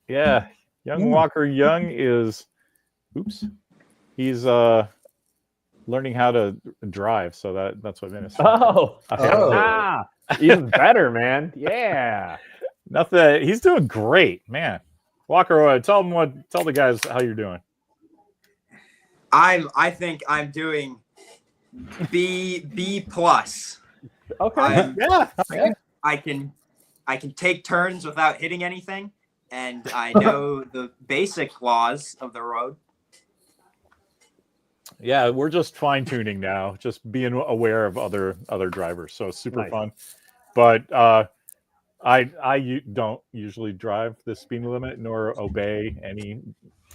Yeah, young Walker Young is, oops, he's learning how to drive. So that's what Venice. Oh, Oh. even better, man. Yeah. Nothing. He's doing great, man. Walker, tell the guys how you're doing. I think I'm doing B plus. Okay. Yeah. I can take turns without hitting anything, and I know the basic laws of the road. Yeah, we're just fine tuning now, just being aware of other drivers. So it's super Nice. fun. But I don't usually drive the speed limit nor obey any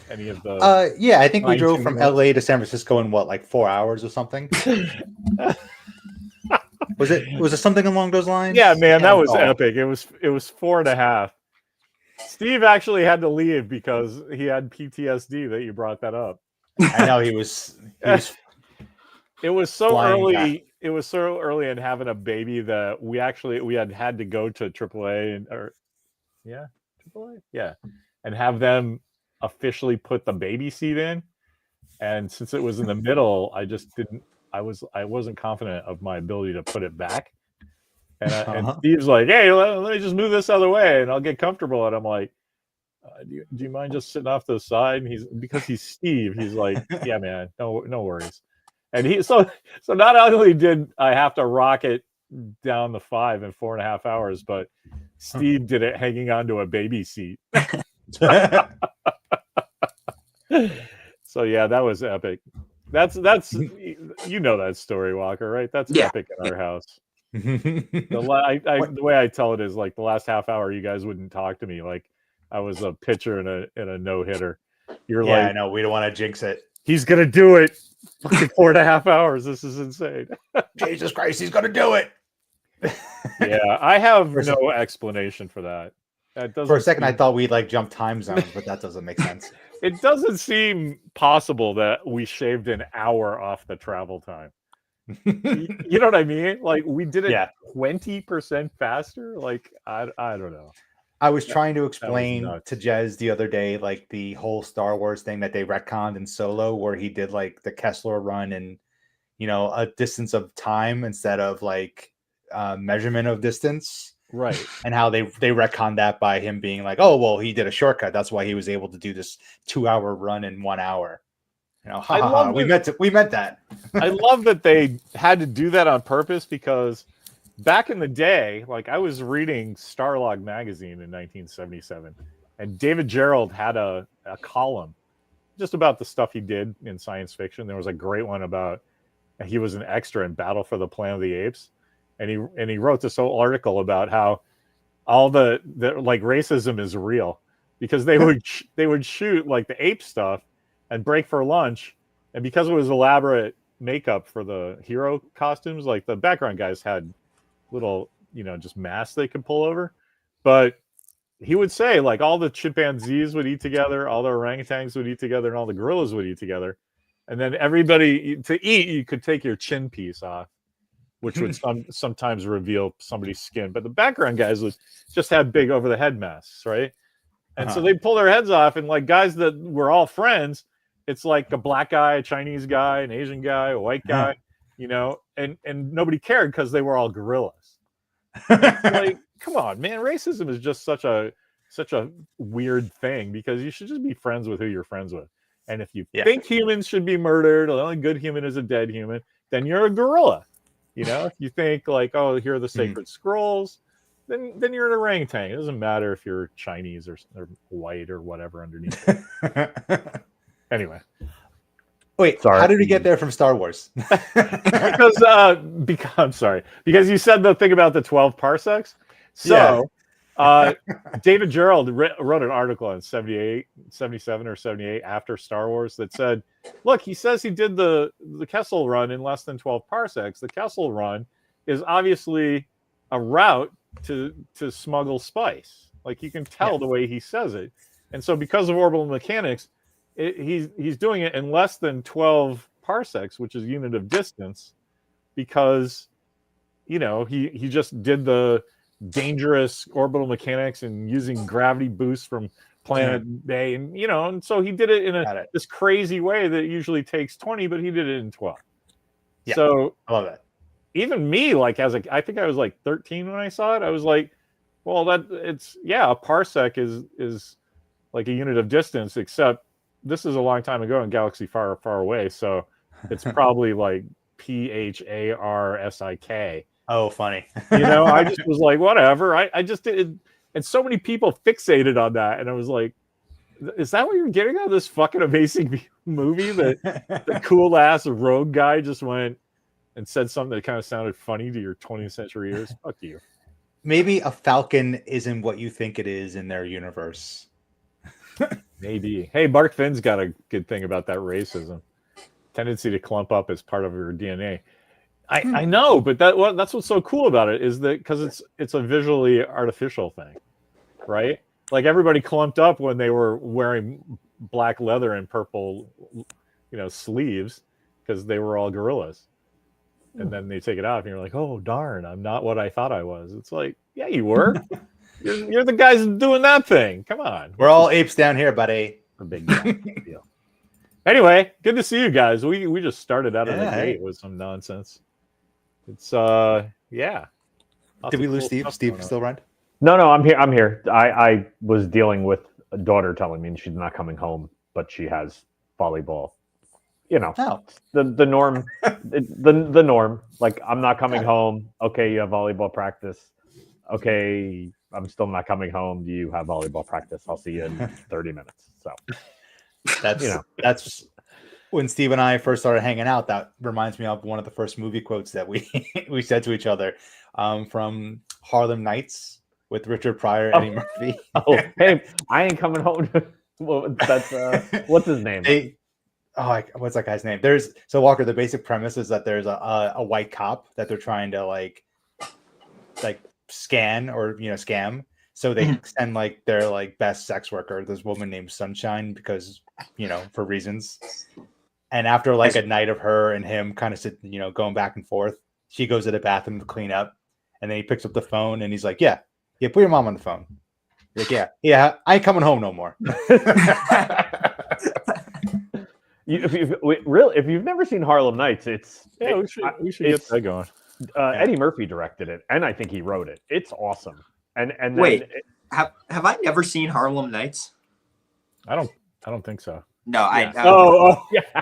of the. Yeah, I think we drove from fine-tuning. LA to San Francisco in what, like 4 hours or something? Was it something along those lines? Yeah, man, that was Oh. epic. It was 4.5. Steve actually had to leave because he had PTSD that you brought that up. I know he was It was so flying early. back. It was so early in having a baby that we had to go to AAA AAA, and have them officially put the baby seat in. And since it was in the middle, I just didn't. I wasn't confident of my ability to put it back. And Steve's like, "Hey, let me just move this other way, and I'll get comfortable." And I'm like, do you mind just sitting off to the side? And because he's Steve, he's like, "Yeah, man, no worries." And so not only did I have to rock it down the 5 in 4.5 hours, but Steve did it hanging onto a baby seat. So yeah, that was epic. That's that story, Walker, right? That's epic in our house. The way I tell it is like the last half hour, you guys wouldn't talk to me like I was a pitcher in a no hitter. You're like, I know we don't want to jinx it. He's gonna do it. Fucking 4.5 hours. This is insane. Jesus Christ, he's gonna do it. Yeah, I have no explanation for that. For a second, I thought we'd like jump time zones, but that doesn't make sense. It doesn't seem possible that we shaved an hour off the travel time. You know what I mean? Like we did it 20% faster. Like I don't know. I was trying to explain to Jez the other day, like the whole Star Wars thing that they retconned in Solo, where he did like the Kessler run and a distance of time instead of like measurement of distance, right? And how they retconned that by him being like, oh well, he did a shortcut, that's why he was able to do this 2-hour run in 1 hour. We meant that. I love that they had to do that on purpose because back in the day, like I was reading Starlog magazine in 1977, and David Gerald had a column just about the stuff he did in science fiction. There was a great one about he was an extra in Battle for the Planet of the Apes, and he wrote this whole article about how all the like racism is real because they would shoot like the ape stuff and break for lunch, and because it was elaborate makeup for the hero costumes, like the background guys had little just masks they could pull over, but he would say like all the chimpanzees would eat together, all the orangutans would eat together, and all the gorillas would eat together, and then everybody to eat you could take your chin piece off, which would sometimes reveal somebody's skin, but the background guys would just have big over the head masks, right? And so they'd pull their heads off, and like guys that were all friends, it's like a black guy, a Chinese guy, an Asian guy, a white guy, and nobody cared because they were all gorillas. Like, come on, man, racism is just such a weird thing because you should just be friends with who you're friends with. And if you think humans should be murdered, the only good human is a dead human, then you're a gorilla. If you think like, oh, here are the sacred scrolls, then you're an orangutan. It doesn't matter if you're Chinese or white or whatever underneath. Anyway. Wait, how did we get there from Star Wars? because I'm sorry. Because you said the thing about the 12 parsecs. So David Gerald wrote an article in 77 or 78 after Star Wars that said, look, he says he did the Kessel run in less than 12 parsecs. The Kessel run is obviously a route to smuggle spice. Like you can tell the way he says it. And so because of orbital mechanics, he's doing it in less than 12 parsecs, which is unit of distance, because he just did the dangerous orbital mechanics and using gravity boosts from Planet Bay, and and so he did it in this crazy way that usually takes 20, but he did it in 12. Yeah, so I love that. Even me, like I think I was like 13 when I saw it. I was like, well, a parsec is like a unit of distance, except this is a long time ago in galaxy far, far away. So it's probably like PHARSIK. Oh, funny. I just was like, whatever. I just did. And so many people fixated on that. And I was like, is that what you're getting out of this fucking amazing movie? That the cool ass rogue guy just went and said something that kind of sounded funny to your 20th century ears? Fuck you. Maybe a falcon isn't what you think it is in their universe. Maybe. Hey, Mark Finn's got a good thing about that racism. Tendency to clump up as part of your DNA. I know, but that's what's so cool about it is that because it's a visually artificial thing, right? Like everybody clumped up when they were wearing black leather and purple, sleeves because they were all gorillas. And then they take it off and you're like, oh, darn, I'm not what I thought I was. It's like, yeah, you were. You're the guys doing that thing. Come on. We're all apes down here, buddy. A big deal. Anyway, good to see you guys. We just started out of the gate with some nonsense. It's yeah. Did we lose Steve? Steve still around? No, I'm here. I'm here. I was dealing with a daughter telling me she's not coming home, but she has volleyball. The norm, the norm. Like, I'm not coming home. Okay, you have volleyball practice. Okay, I'm still not coming home. Do you have volleyball practice? I'll see you in 30 minutes. So that's when Steve and I first started hanging out. That reminds me of one of the first movie quotes that we said to each other, from Harlem Nights with Richard Pryor and Eddie Murphy. Hey, I ain't coming home. That's what's his name? What's that guy's name? Walker. The basic premise is that there's a white cop that they're trying to like scan or scam. So they send like their like best sex worker, this woman named Sunshine, because for reasons. And after like a night of her and him kind of going back and forth, she goes to the bathroom to clean up, and then he picks up the phone and he's like, yeah, put your mom on the phone. He's like, yeah, I ain't coming home no more. If you've never seen Harlem Nights, we should get that going. Eddie Murphy directed it, and I think he wrote it. It's awesome. And wait, have I never seen Harlem Nights? I don't think so. No, yeah. Yeah.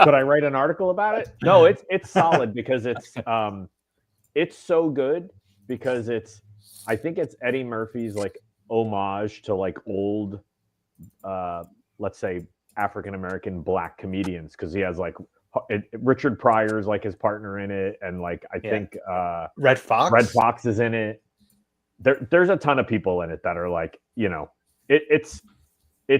Could I write an article about it? No, it's solid because it's so good because I think it's Eddie Murphy's like homage to like old, let's say African American black comedians, because he has like Richard Pryor's like his partner in it, and like I think Red Fox is in it. There's a ton of people in it that are like it's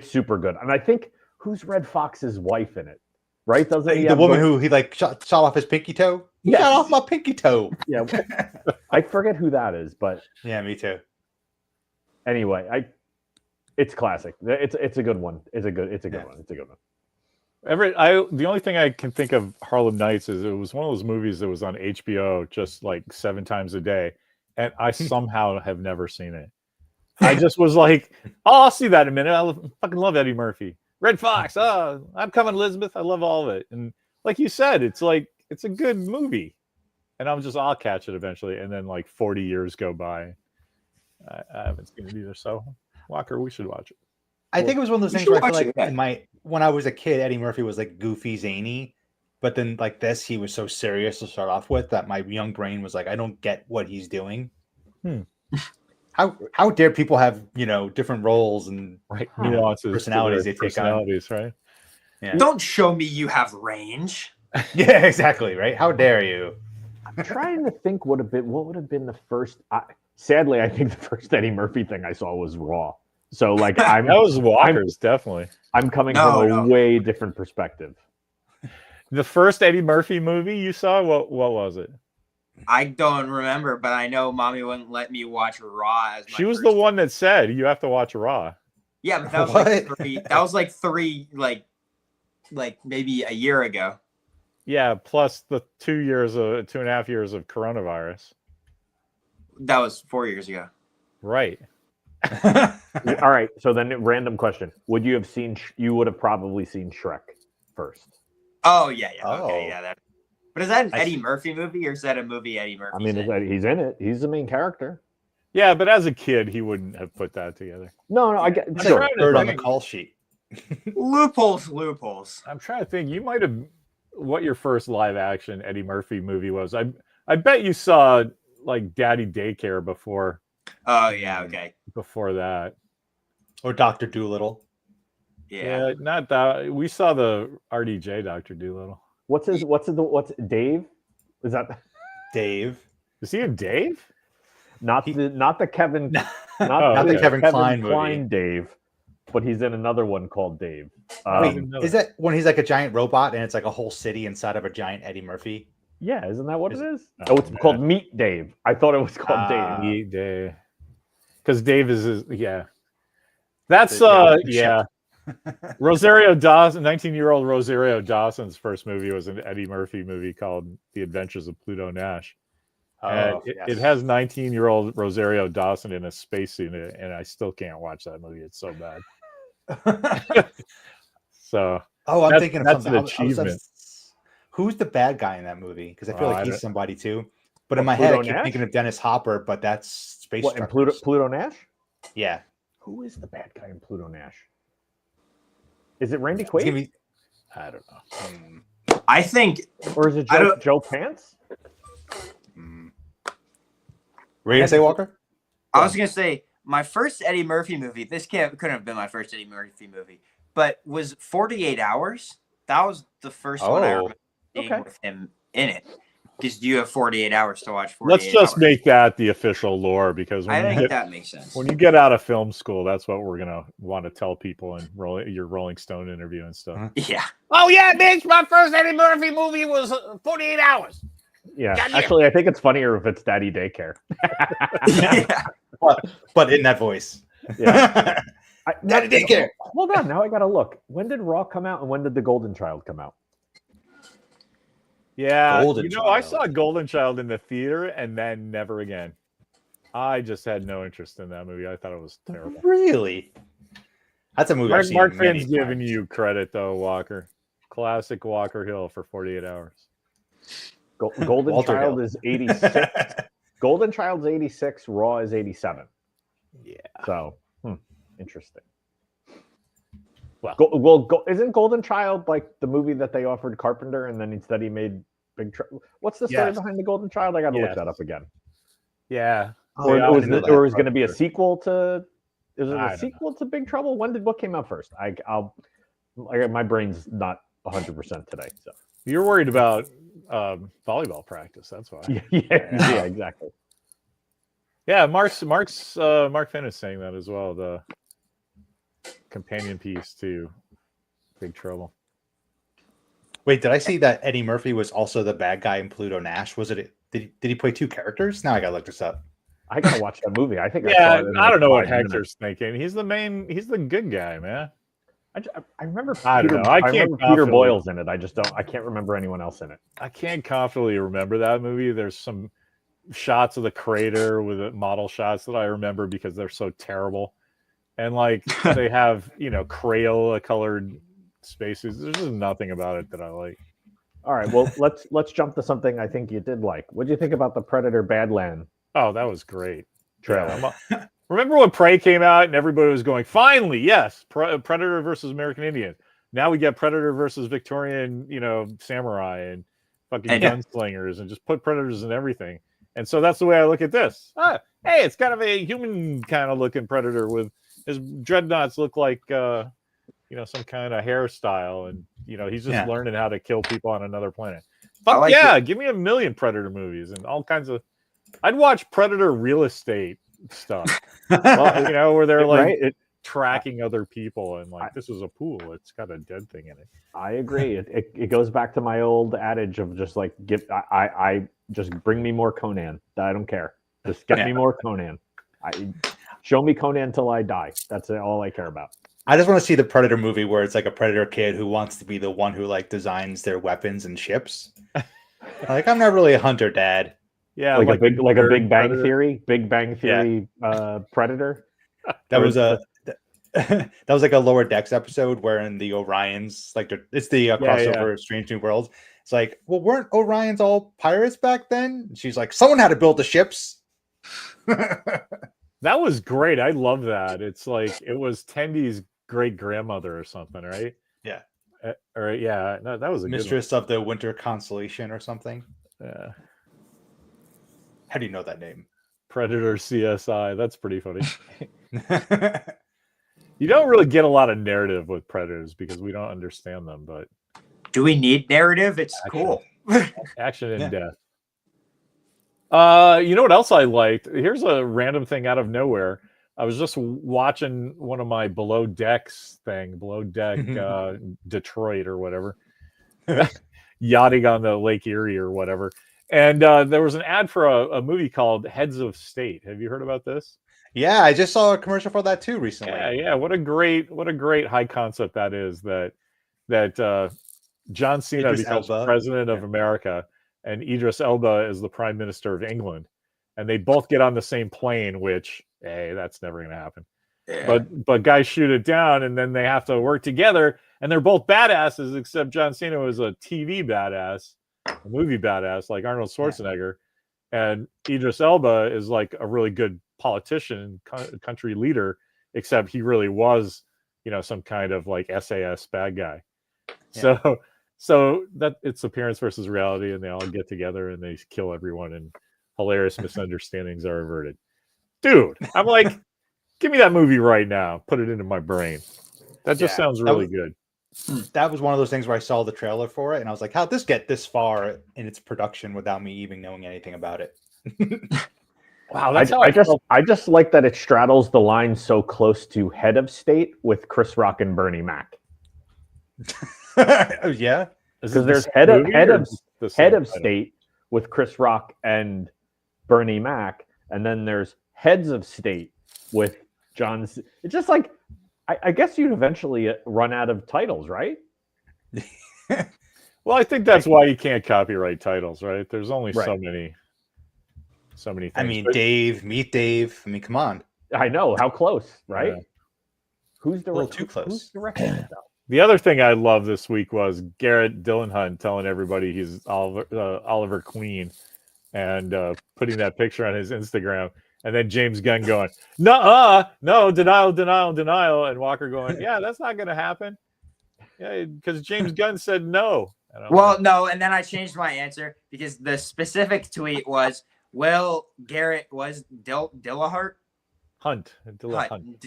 super good, and I think who's Red Fox's wife in it, right? Doesn't he? The woman who he like shot off his pinky toe. He shot off my pinky toe. Yeah, I forget who that is, but yeah, me too. Anyway, it's classic. It's a good one. It's a good one. It's a good one. The only thing I can think of Harlem Nights is it was one of those movies that was on HBO just like 7 times a day, and I somehow have never seen it. I just was like, oh, I'll see that in a minute. I fucking love Eddie Murphy. Red Fox. Oh, I'm coming, Elizabeth. I love all of it. And like you said, it's a good movie. And I'll catch it eventually. And then like 40 years go by. I haven't seen it either. So Walker, we should watch it. I think it was one of those things where I feel like when I was a kid, Eddie Murphy was like goofy, zany. But then like this, he was so serious to start off with that my young brain was like, I don't get what he's doing. How dare people have different roles and nuances, personalities they take on, right? Yeah. Don't show me you have range. Yeah, exactly, right? How dare you? I'm trying to think what would have been the first. Sadly, I think the first Eddie Murphy thing I saw was Raw. So like that was Walker's definitely. I'm coming from a way different perspective. The first Eddie Murphy movie you saw, what was it? I don't remember, but I know Mommy wouldn't let me watch Raw. She was the one that said you have to watch Raw. Yeah, but that was like 3. That was like 3, like maybe a year ago. Yeah, plus the 2.5 years of coronavirus. That was 4 years ago. Right. All right. So then, random question: would you have seen? You would have probably seen Shrek first. Oh yeah. Okay, Oh. yeah. That. But is that an I Eddie see. Murphy movie, or is that a movie Eddie Murphy? I mean, he's in it. He's the main character. Yeah, but as a kid, he wouldn't have put that together. No, I get. It's Sure. like third on the call sheet. loopholes. I'm trying to think. You might have what your first live action Eddie Murphy movie was. I bet you saw like Daddy Daycare before. Oh yeah. Okay. Before that, Or Dr. Doolittle. Yeah. not that. We saw the RDJ Dr. Doolittle. What's Dave? Is that Dave. Is he in Dave? not the Kevin? Not the Kevin Kline movie. Dave, but he's in another one called Dave. Wait, is that when he's like a giant robot and it's like a whole city inside of a giant Eddie Murphy? Yeah, isn't that what it is? Oh, it's called Meet Dave. I thought it was called Dave. Meet Dave. Because Dave is yeah. That's yeah. Rosario Dawson, 19-year-old Rosario Dawson's first movie was an Eddie Murphy movie called The Adventures of Pluto Nash. And it has 19-year-old Rosario Dawson in a spacesuit, and I still can't watch that movie. It's so bad. So I'm thinking of that's something. an achievement. Who's the bad guy in that movie? Because I feel like he's somebody too. But in What, my head, I Pluto keep Nash? thinking of Dennis Hopper, but that's Space What, in Truckers. Pluto Nash? Yeah. Who is the bad guy in Pluto Nash? Is it Randy It's gonna Quaid? be- I don't know. I think. Or is it Joe Pants? Were you gonna say, Walker? I was gonna say my first Eddie Murphy movie. This couldn't have been my first Eddie Murphy movie, but was 48 Hours. That was the first one I remember seeing with him in it. Because you have 48 hours to watch 48 Let's just hours. make that the official lore, because I think that makes sense. When you get out of film school, that's what we're gonna want to tell people in your Rolling Stone interview and stuff. Yeah. Oh yeah, bitch! My first Eddie Murphy movie was 48 hours. Yeah. Actually, I think it's funnier if it's Daddy Daycare. Yeah. But in that voice. Yeah. Daddy Daycare. Hold on. Now I got to look. When did Raw come out and when did The Golden Child come out? Yeah, Golden I Child. saw Golden Child in the theater and then never again. I just had no interest in that movie. I thought it was terrible. Really? That's a movie I've seen Mark many Finn's giving times. you credit though, Walker. Classic Walker Hill for 48 hours. Golden Walter Child Hill. is 86. Golden Child's 86. Raw is 87. Yeah. So, interesting. Well, Isn't Golden Child like the movie that they offered Carpenter, and then instead he made Big Trouble? What's the story Yes. behind the Golden Child? I got to Yes. look that up again. yeah. Or I was didn't know it that. going to be a sequel to? Is it I a don't sequel to Big Trouble? What came out first? My brain's not 100% today. So You're worried about volleyball practice. That's why. yeah, exactly. Yeah, Mark Finn is saying that as well. The companion piece to Big Trouble. Wait, did I see that Eddie Murphy was also the bad guy in Pluto Nash? Was it? Did he play two characters? Now I gotta look this up. I gotta watch that movie. I think. Yeah, I saw it in I don't know what 5 minutes. Hector's thinking. He's the good guy, man. I remember. I don't know. I can't remember Peter confidently- Boyle's in it. I just don't. I can't remember anyone else in it. I can't confidently remember that movie. There's some shots of the crater with model shots that I remember because they're so terrible. And like they have, Crayola colored spaces. There's just nothing about it that I like. All right. Well, let's jump to something I think you did like. What do you think about the Predator Badland Oh, that was great. trailer? Yeah. Remember when Prey came out and everybody was going, finally, yes, Predator versus American Indian. Now we get Predator versus Victorian, samurai and fucking gunslingers, and just put Predators in everything. And so that's the way I look at this. Hey, it's kind of a human kind of looking Predator with his dreadnoughts look like, some kind of hairstyle. And, he's just learning how to kill people on another planet. Fuck give me a million Predator movies and all kinds of... I'd watch Predator real estate stuff. Well, where they're like tracking other people and like, this is a pool. It's got a dead thing in it. I agree. It goes back to my old adage of just like I just bring me more Conan. I don't care. Just get me more Conan. Show me Conan till I die. That's all I care about. I just want to see the Predator movie where it's like a Predator kid who wants to be the one who like designs their weapons and ships. Like, I'm not really a hunter, Dad. Yeah, like a Big Bang Predator. Theory, Big Bang Theory Predator. That was a that was like a Lower Decks episode wherein the Orions, like it's the crossover of Strange New Worlds. It's like, well, weren't Orions all pirates back then? And she's like, someone had to build the ships. That was great. I love that. It's like it was Tendy's great grandmother or something, right? Yeah. Or yeah, no, that was a Mistress of the Winter Constellation or something. Yeah. How do you know that name? Predator CSI. That's pretty funny. You don't really get a lot of narrative with Predators because we don't understand them, but do we need narrative? It's cool. Action and death. You know what else I liked? Here's a random thing out of nowhere. I was just watching one of my Below Deck Detroit or whatever, yachting on the Lake Erie or whatever. And there was an ad for a movie called Heads of State. Have you heard about this? Yeah, I just saw a commercial for that too recently. Yeah. What a great high concept that is. That John Cena Idris becomes Elba. president of America, and Idris Elba is the prime minister of England, and they both get on the same plane. Which, hey, that's never going to happen. Yeah. But guys shoot it down, and then they have to work together, and they're both badasses. Except John Cena was a TV badass, a movie badass like Arnold Schwarzenegger, and Idris Elba is like a really good politician, country leader. Except he really was, some kind of like SAS bad guy. Yeah. So that it's appearance versus reality, and they all get together and they kill everyone, and hilarious misunderstandings are averted. Dude, I'm like, give me that movie right now. Put it into my brain. That just sounds really good. That was one of those things where I saw the trailer for it, and I was like, how'd this get this far in its production without me even knowing anything about it? Wow, I just like that it straddles the line so close to Head of State with Chris Rock and Bernie Mac. Yeah, because there's Head of State with Chris Rock and Bernie Mac, and then there's Heads of State with John. It's just like I guess you'd eventually run out of titles, right? Well, I think that's why you can't copyright titles, right? There's only so many things. I mean, meet Dave. I mean, come on. I know how close, right? Yeah. Who's the a little too close? Who's directing it though? The other thing I love this week was Garret Dillahunt telling everybody he's Oliver Queen, and putting that picture on his Instagram, and then James Gunn going, no, denial, and Walker going, yeah, that's not going to happen. Yeah, because James Gunn said no. No, and then I changed my answer because the specific tweet was, will Garret was Dillahunt? Dillahunt.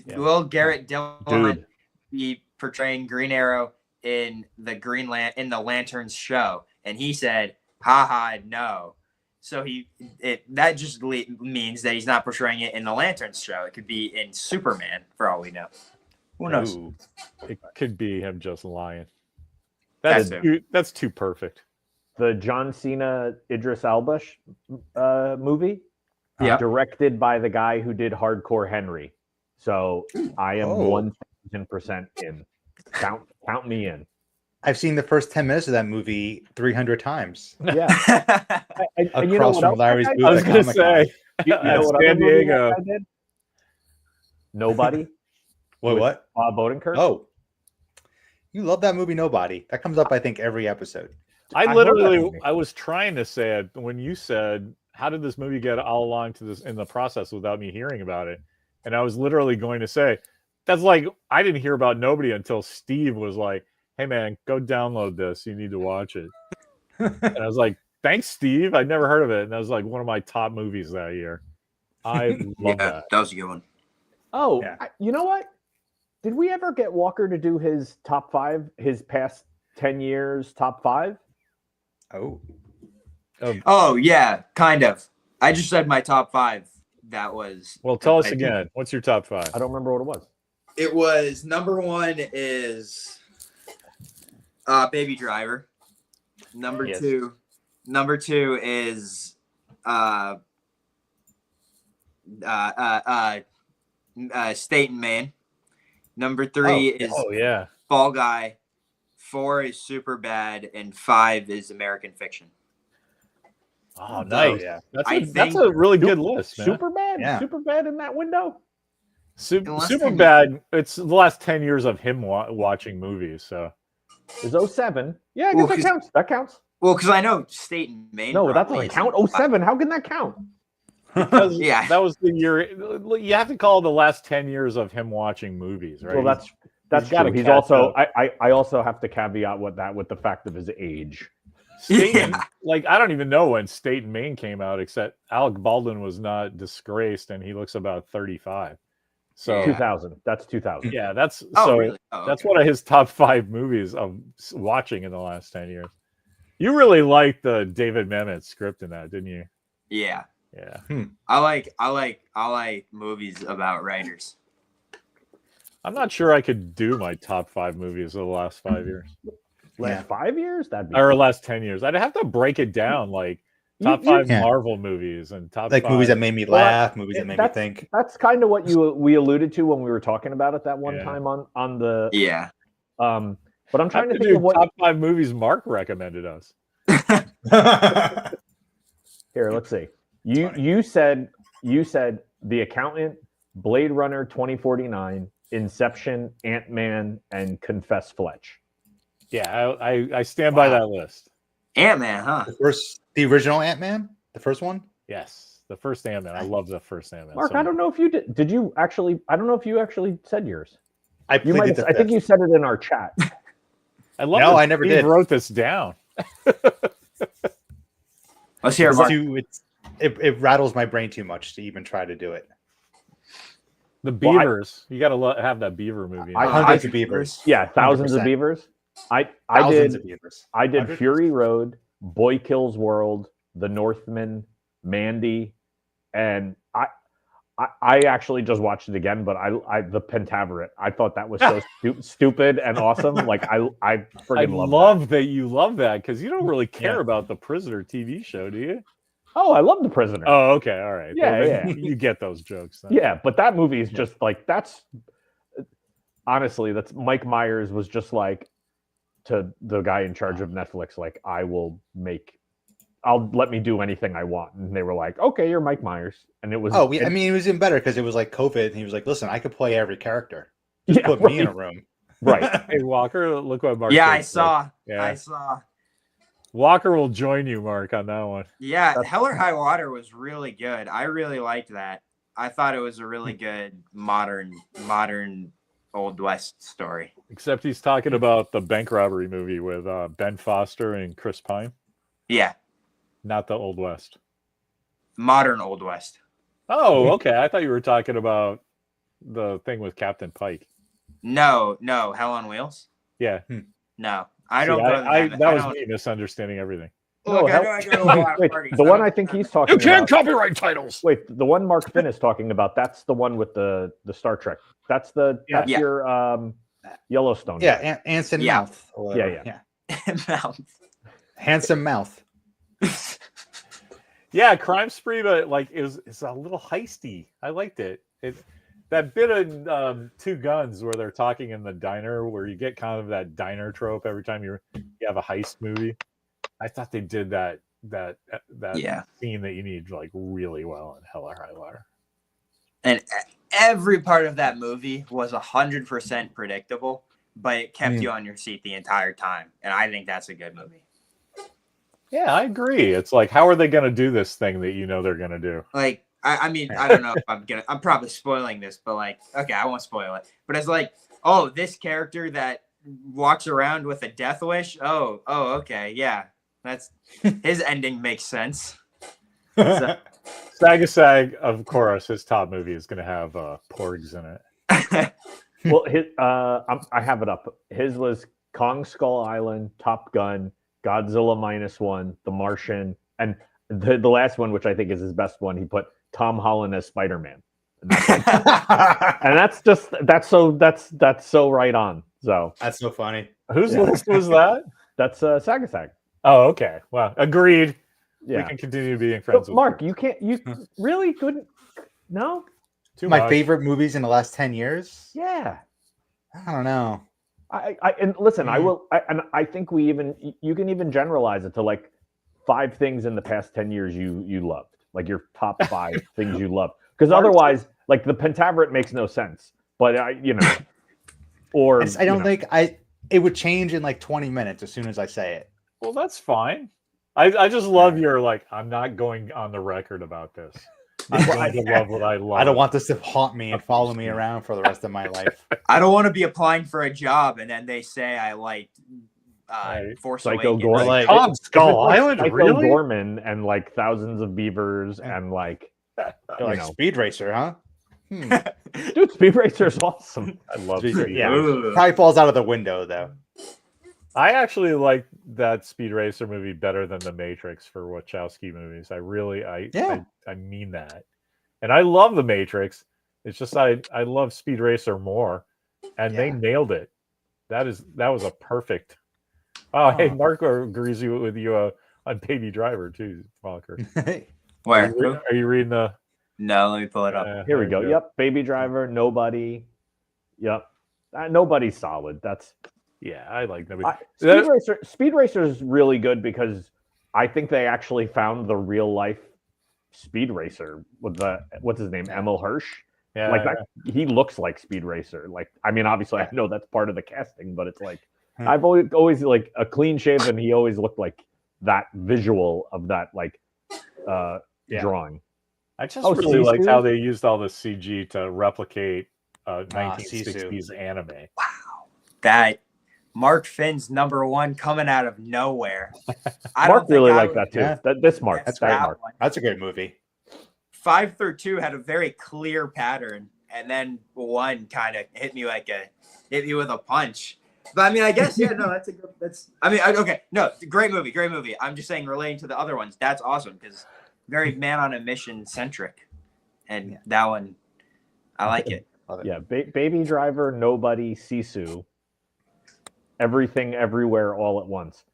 Yeah. Will Garret Dillahunt be portraying Green Arrow in the Lanterns show? And he said, haha, no. So that just means that he's not portraying it in the Lanterns show. It could be in Superman for all we know. Who knows? Ooh, it could be him just lying. That's too perfect. The John Cena Idris Elba movie, directed by the guy who did Hardcore Henry. So I am 1000% in. Count me in. I've seen the first 10 minutes of that movie 300 times. Yeah. Across from Larry's booth. I was going to say, you know what San Diego. I did? Nobody. What? Bob Odenkirk. Oh, you love that movie, Nobody. That comes up, I think, every episode. I was trying to say it when you said, how did this movie get all along to this in the process without me hearing about it? And I was literally going to say, that's like, I didn't hear about Nobody until Steve was like, hey man, go download this. You need to watch it. And I was like, thanks, Steve. I'd never heard of it. And that was like one of my top movies that year. I love that. That was a good one. Oh, yeah. You know what? Did we ever get Walker to do his top 5, his past 10 years top 5? Oh yeah, kind of. I just said my top 5. That was. Well, tell us again. What's your top 5? I don't remember what it was. It was number 1 is Baby Driver. Number 2 is State and Maine. Number 3 is Fall Guy. 4 is Superbad, and 5 is American Fiction. Oh, nice! Yeah. That's a really good list, man. Superbad in that window. Super bad. It's the last 10 years of him watching movies. So is 07. Yeah, I guess that counts. That counts. Well, because I know State and Maine. No, that doesn't count. 07. How can that count? Because that was the year. You have to call the last 10 years of him watching movies, right? Well, that's true. He's also. I also have to caveat with the fact of his age. Like I don't even know when State and Maine came out, except Alec Baldwin was not disgraced, and he looks about 35. So 2000. That's 2000. Yeah, that's really? That's one of his top 5 movies of watching in the last 10 years. You really liked the David Mamet script in that, didn't you? Yeah. Yeah. I like movies about writers. I'm not sure I could do my top 5 movies of the last 5 years. Last 5 years? That'd be or last 10 years. I'd have to break it down like top 5 Marvel movies and top like 5 movies that made me laugh, movies that made me think. That's kind of what we alluded to when we were talking about it that one time on the but I'm trying to think of what top 5 movies Mark recommended us. Here, let's see. You said The Accountant, Blade Runner 2049, Inception, Ant-Man, and Confess Fletch. Yeah, I stand by that list. Ant-Man, huh? The original Ant-Man, the first one. Yes, the first Ant-Man. I love the first Ant-Man. Mark, I don't know if you did. Did you actually? I don't know if you actually said yours. I think you said it in our chat. I love. No, I never did. Wrote this down. Let's hear it. It rattles my brain too much to even try to do it. The beavers. You got to have that beaver movie. Hundreds of beavers. Yeah, thousands 100%. Of beavers. I did Fury Road, Boy Kills World, The Northman, Mandy, and I actually just watched it again, but I the Pentaveret. I thought that was so stupid and awesome. Like I freaking love that you love that because you don't really care about the Prisoner TV show, do you? Oh, I love The Prisoner. Oh, okay, all right. Yeah. You get those jokes. Then. Yeah, but that movie is just like that's honestly Mike Myers was just like to the guy in charge of Netflix, like I'll let me do anything I want. And they were like, okay, you're Mike Myers. And it was I mean, it was even better because it was like COVID and he was like, listen, I could play every character. Just put me in a room. Right. Hey Walker, look what Mark I saw. Walker will join you, Mark, on that one. Yeah, Hell or High Water was really good. I really liked that. I thought it was a really good modern Old West story. Except he's talking about the bank robbery movie with Ben Foster and Chris Pine. Yeah. Not the Old West. Modern Old West. Oh, okay. I thought you were talking about the thing with Captain Pike. No. Hell on Wheels? Yeah. No. I don't go that was me misunderstanding everything. Look, I go to a lot of wait, parties. the one I think he's talking about. You can't copyright titles. Wait, the one Mark Finn is talking about, that's the one with the Star Trek. That's your Yellowstone. Yeah, Anson Mouth. Yeah. Mouth. Handsome Mouth. Yeah, Crime Spree, but like it's a little heisty. I liked it. That bit of Two Guns where they're talking in the diner, where you get kind of that diner trope every time you have a heist movie. I thought they did that scene that you need like really well in Hell or High Water. And every part of that movie was 100% predictable, but it kept you on your seat the entire time. And I think that's a good movie. Yeah, I agree. It's like, how are they going to do this thing that you know they're going to do? Like, I mean, I don't know if I'm probably spoiling this, but like, okay, I won't spoil it. But it's like, oh, this character that walks around with a death wish. Oh, okay, yeah, that's his ending makes sense. So. Sagasag, of course, his top movie is going to have porgs in it. Well, I have it up. His was Kong Skull Island, Top Gun, Godzilla -1, The Martian, and the last one, which I think is his best one, he put Tom Holland as Spider-Man. And that's so right on. So that's so funny. Whose list was that? That's Sagasag. Oh, okay. Well, agreed. Yeah. We can continue being friends. But Mark, you really couldn't. No. My favorite movies in the last 10 years. Yeah. I don't know. And listen, I think you can even generalize it to like 5 things in the past 10 years you loved, like your top 5 things you loved. Because otherwise, Like the Pentaveret makes no sense, but or I don't think it would change in like 20 minutes as soon as I say it. Well, that's fine. I just love your like. I'm not going on the record about this. I'm going to love what I love. I don't want this to haunt me and follow me around for the rest of my life. I don't want to be applying for a job and then they say I liked Force Psycho Awakens. Gorman. Like, Tom Skull like Island, Psycho really? Gorman and like thousands of beavers and like like Speed Racer, huh? Dude, Speed Racer is awesome. I love Speed Speed yeah. Racer. Probably falls out of the window though. I actually like that Speed Racer movie better than the Matrix for Wachowski movies. I really, I mean that. And I love the Matrix. It's just I love Speed Racer more, and they nailed it. That was a perfect. Oh, hey, Marco agrees with you on Baby Driver too, Walker. Where? Are you reading the? No, let me pull it up. Here we go. Yep, Baby Driver. Nobody. Yep, nobody's solid. That's. Yeah, I like nobody. Speed Racer is really good because I think they actually found the real life Speed Racer with what's his name, Emil Hirsch. Yeah, like that, he looks like Speed Racer. Like, I mean, obviously, I know that's part of the casting, but it's like I've always like a clean shaven. He always looked like that visual of that like drawing. I just really liked how they used all the CG to replicate 1960s anime. Wow, that Mark Finn's #1 coming out of nowhere. Mark really liked that too. Yeah. This Mark. That's that great. Mark. That's a great movie. 5 through 2 had a very clear pattern, and then 1 kind of hit me with a punch. But I mean, I guess great movie. I'm just saying, relating to the other ones, that's awesome because very man on a mission centric, and that one, I like it. Yeah, Baby Driver, Nobody, Sisu, Everything, Everywhere, All at Once.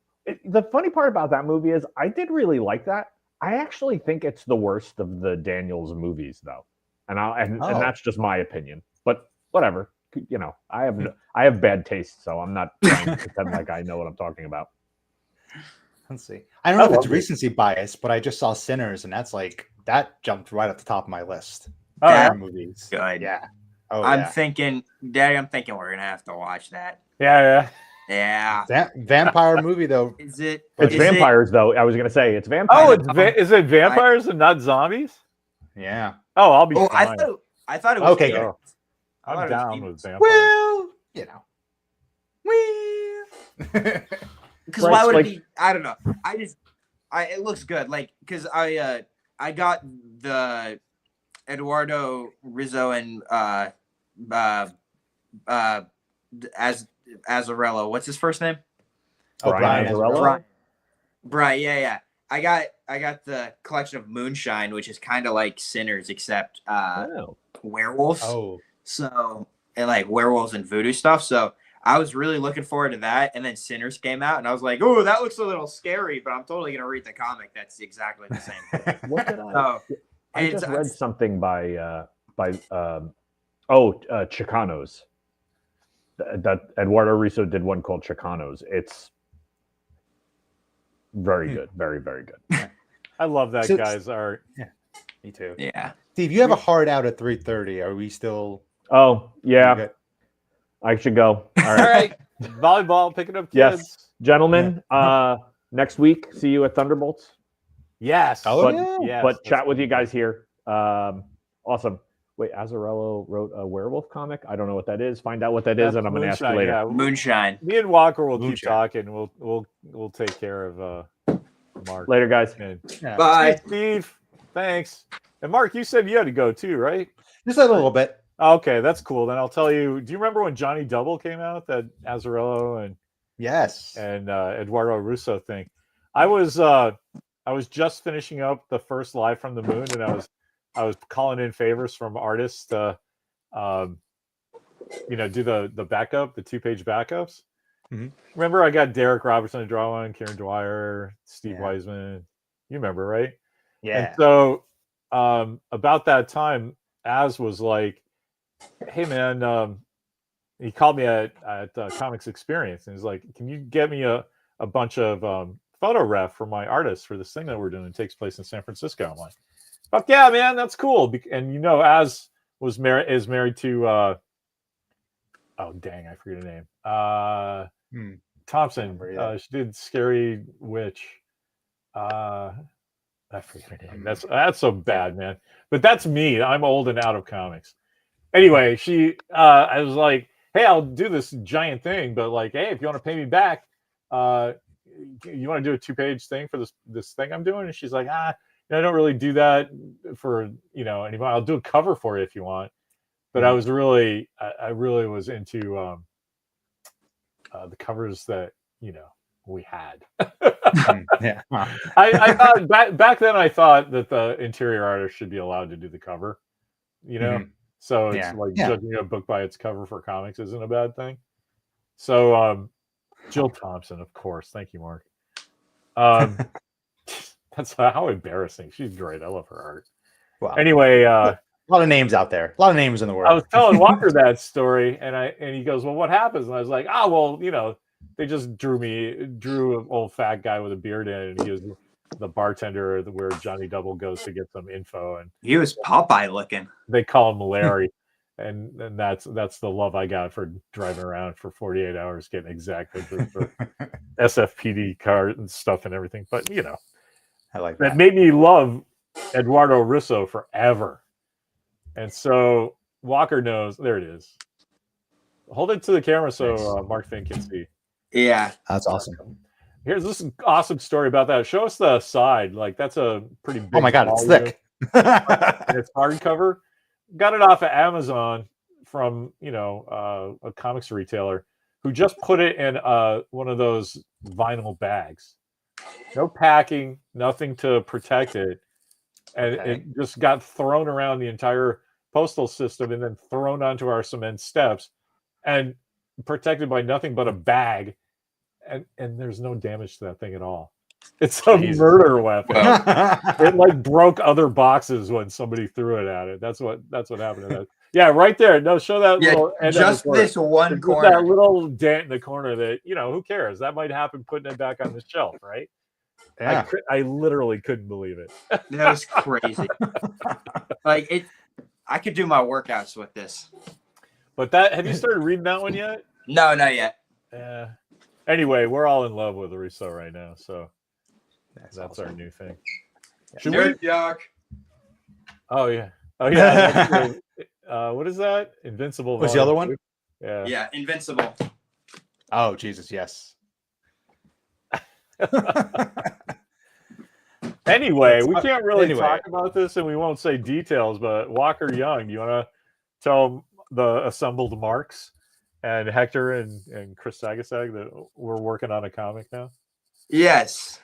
The funny part about that movie is I did really like that. I actually think it's the worst of the Daniels movies, though, and that's just my opinion. But whatever, I have bad taste, so I'm not trying to pretend like I know what I'm talking about. Let's see. I don't know if it's recency bias, but I just saw Sinners, and that jumped right at the top of my list. Movies. Good. Yeah. I'm thinking we're gonna have to watch that. Yeah. Vampire movie though. Is it? It's vampires though. I was gonna say it's vampires. Oh, is it vampires and not zombies? Yeah. Oh, I'll be fine. I thought it was. Okay, good. I'm down with vampires. Well, because why would it be? I don't know. It looks good. Like because I got the Eduardo Rizzo and Azzarello. What's his first name? Brian Azzarello. Brian. Yeah. I got the collection of Moonshine, which is kind of like Sinners, except werewolves. Oh. So and like werewolves and voodoo stuff. So I was really looking forward to that. And then Sinners came out, and I was like, "Oh, that looks a little scary," but I'm totally gonna read the comic. That's exactly the same. What did I just read something by Chicanos. That Eduardo Rizzo did one called Chicanos. It's very good, very, very good. I love that guy's art. Yeah, me too. Yeah, Steve, you have a hard out at 3:30. Are we still? Oh yeah, I should go. All right, volleyball, picking up kids. Yes, gentlemen. Next week, see you at Thunderbolts. Yes. But chat with you guys here. Awesome. Wait, Azzarello wrote a werewolf comic. I don't know what that is. Find out what that is, and I'm going to ask you later. Yeah. Moonshine. Me and Walker will keep talking. We'll take care of Mark later, guys. Bye, Steve. Thanks. And Mark, you said you had to go too, right? Just a little bit. Okay, that's cool. Then I'll tell you. Do you remember when Johnny Double came out? That Azzarello and Eduardo Russo thing. I was just finishing up the first Live from the Moon, and I was calling in favors from artists to, do the backup, the 2-page backups. Mm-hmm. Remember, I got Derek Robertson to draw one, Karen Dwyer, Steve Wiseman. You remember, right? Yeah. And so about that time, Az was like, "Hey, man," he called me at Comics Experience, and he's like, "Can you get me a bunch of photo ref for my artists for this thing that we're doing? It takes place in San Francisco." I'm like, "Fuck yeah, man, that's cool." And Az is married to oh dang, I forget her name. Thompson. She did Scary Witch. I forget her name. That's so bad, man. But that's me. I'm old and out of comics. Anyway, I was like, hey, I'll do this giant thing, but like, hey, if you want to pay me back, you want to do a 2-page thing for this thing I'm doing? And she's like, I don't really do that for anymore. I'll do a cover for you if you want. But I was really, I really was into the covers that we had. Yeah. I thought back then I thought that the interior artist should be allowed to do the cover. So it's judging a book by its cover for comics isn't a bad thing. So Jill Thompson, of course. Thank you, Mark. That's how embarrassing. She's great. I love her art. Wow. Anyway, a lot of names out there. A lot of names in the world. I was telling Walker that story, and he goes, "Well, what happens?" And I was like, "Oh, well, they just drew an old fat guy with a beard in, and he was the bartender where Johnny Double goes to get some info, and he was Popeye looking. They call him Larry." And that's the love I got for driving around for 48 hours getting exactly the SFPD card and stuff and everything. But I like that. That made me love Eduardo Risso forever. And so Walker knows. There it is. Hold it to the camera so Mark Finn can see. Yeah, that's awesome. Here's this awesome story about that. Show us the side. Like that's a pretty big. Oh my god, it's thick. And it's hardcover. Got it off of Amazon from a comics retailer who just put it in one of those vinyl bags. No packing, nothing to protect it, and it just got thrown around the entire postal system and then thrown onto our cement steps and protected by nothing but a bag, and there's no damage to that thing at all. It's a murder weapon. It like broke other boxes when somebody threw it at it. That's what happened to that. Yeah, right there. No, show that little end just of this one corner. That little dent in the corner that who cares? That might happen putting it back on the shelf, right? Yeah. I literally couldn't believe it. That was crazy. Like I could do my workouts with this. But have you started reading that one yet? No, not yet. Yeah. Anyway, we're all in love with Risso right now, so that's awesome. Our new thing. Should we? Yuck. Oh yeah. What is that? Invincible. What's the other one? Yeah. Yeah, Invincible. Oh Jesus, yes. Anyway, we can't really talk about this, and we won't say details. But Walker Young, do you want to tell the assembled marks and Hector and Chris Sagasag that we're working on a comic now? Yes.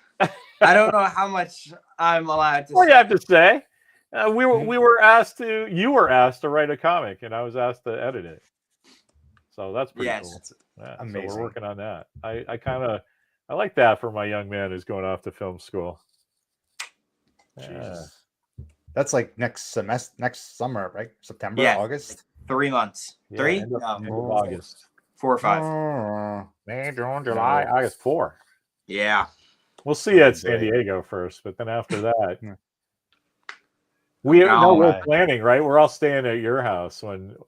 I don't know how much I'm allowed to. What do you have to say? You were asked to write a comic, and I was asked to edit it. So that's pretty cool. Yeah, amazing. So we're working on that. I like that for my young man who's going off to film school. Jesus. That's like next summer, right? September, August. 3 months. Yeah, 3? End of August. 4 or 5. May, June, July, August 4. Yeah. We'll see you at San Diego first, but then after that, we're planning, right? We're all staying at your house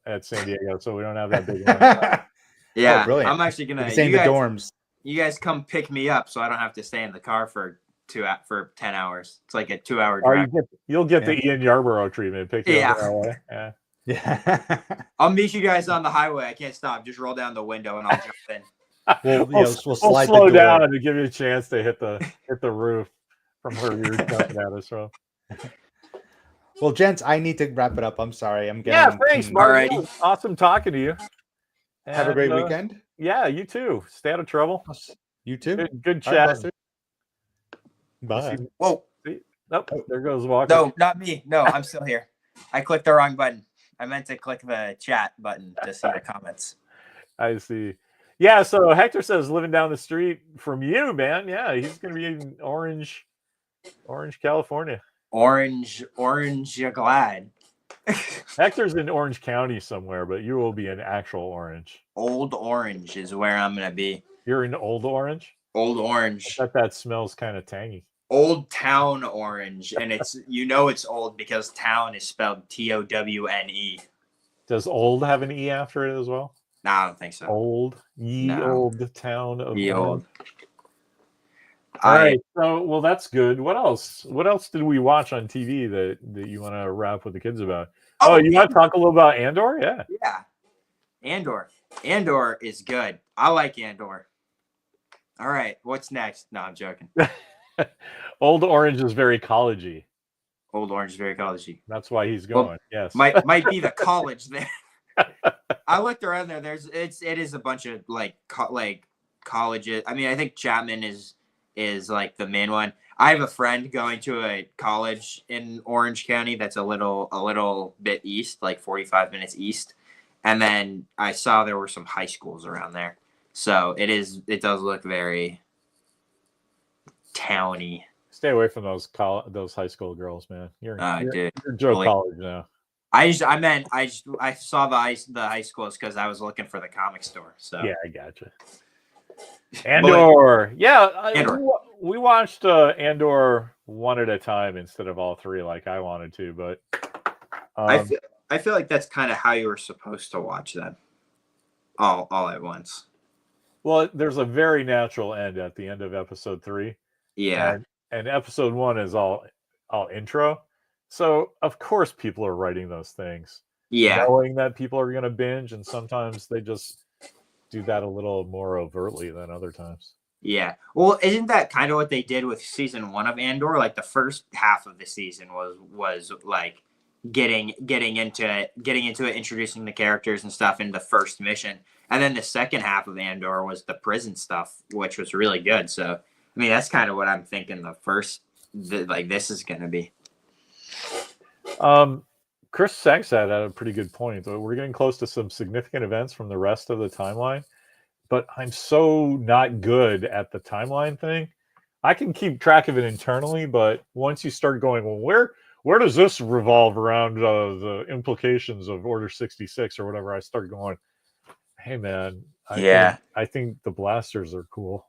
at San Diego, so we don't have that big one. Yeah, brilliant. I'm actually gonna stay in the dorms. You guys come pick me up, so I don't have to stay in the car for 10 hours. It's like a 2-hour drive. You'll get the Ian Yarborough treatment. Pick you up LA. Yeah. I'll meet you guys on the highway. I can't stop. Just roll down the window and I'll jump in. We'll slow down to give you a chance to hit the roof from where you're jumping at us from. Well, gents, I need to wrap it up. I'm sorry. I'm getting. Yeah, thanks, Mark. Awesome talking to you. And, have a great weekend. Yeah, you too. Stay out of trouble. You too. Good chat. Bye. Whoa. Nope. There goes Walker. No, not me. No, I'm still here. I clicked the wrong button. I meant to click the chat button to see the comments. I see. Yeah, so Hector says living down the street from you, man. Yeah, he's going to be in Orange, California. Orange, you're glad. Hector's in Orange County somewhere, but you will be in actual Orange. Old Orange is where I'm going to be. You're in Old Orange? Old Orange. I bet that smells kind of tangy. Old Town Orange, and it's it's old because town is spelled TOWNE. Does old have an E after it as well? No, I don't think so. Old, old town of Ye Orange. old. All right. So, well, that's good. What else? What else did we watch on TV that you want to rap with the kids about? Oh, you want to talk a little about Andor? Yeah. Yeah. Andor is good. I like Andor. All right. What's next? No, I'm joking. Old Orange is very collegey. Old Orange is very collegey. That's why he's going. Yes. Might be the college there. I looked around there. It is a bunch of like colleges. I mean, I think Chapman is like the main one. I have a friend going to a college in Orange County that's a little bit east, like 45 minutes east. And then I saw there were some high schools around there. So it does look very towny. Stay away from those high school girls, man. You're Joe College now. I saw the high schools because I was looking for the comic store. So yeah, I gotcha. Andor, Andor. We watched Andor one at a time instead of all three, like I wanted to. But I feel like that's kind of how you were supposed to watch them, all at once. Well, there's a very natural end at the end of episode 3. Yeah, and episode 1 is all intro. So of course people are writing those things, knowing that people are going to binge, and sometimes they just do that a little more overtly than other times. Yeah. Well, isn't that kind of what they did with season 1 of Andor? Like the first half of the season was like getting into it, introducing the characters and stuff in the first mission. And then the second half of Andor was the prison stuff, which was really good. So, I mean, that's kind of what I'm thinking this is going to be. Chris Sagsad had a pretty good point. We're getting close to some significant events from the rest of the timeline, but I'm so not good at the timeline thing. I can keep track of it internally, but once you start going, well, where does this revolve around the implications of Order 66 or whatever, I start going, hey man, I think the blasters are cool,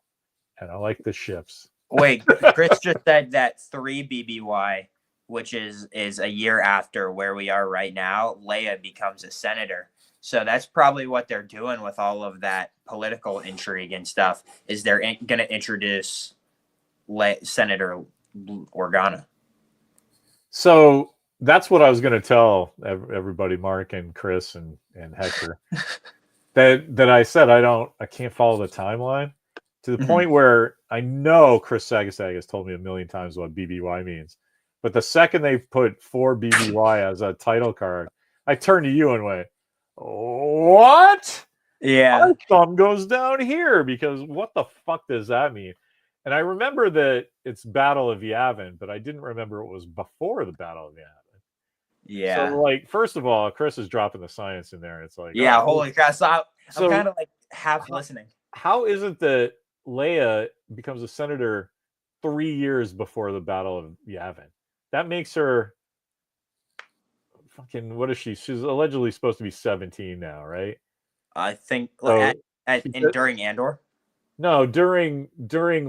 and I like the ships. Wait, Chris just said that 3 BBY, which is a year after where we are right now, Leia becomes a senator. So that's probably what they're doing with all of that political intrigue and stuff, is they're going to introduce Senator Organa. So that's what I was going to tell everybody, Mark and Chris and Hector, that I said I can't follow the timeline to the point where I know Chris Sagasag has told me a million times what BBY means. But the second they put 4 BBY as a title card, I turned to you and went, what? Yeah. My thumb goes down here, because what the fuck does that mean? And I remember that it's Battle of Yavin, but I didn't remember it was before the Battle of Yavin. Yeah. So, like, first of all, Chris is dropping the science in there. It's like, yeah, holy crap. So I'm kind of like half listening. How is it that Leia becomes a senator 3 years before the Battle of Yavin? That makes her fucking, what is she? She's allegedly supposed to be 17 now, right? I think So, during Andor. No, during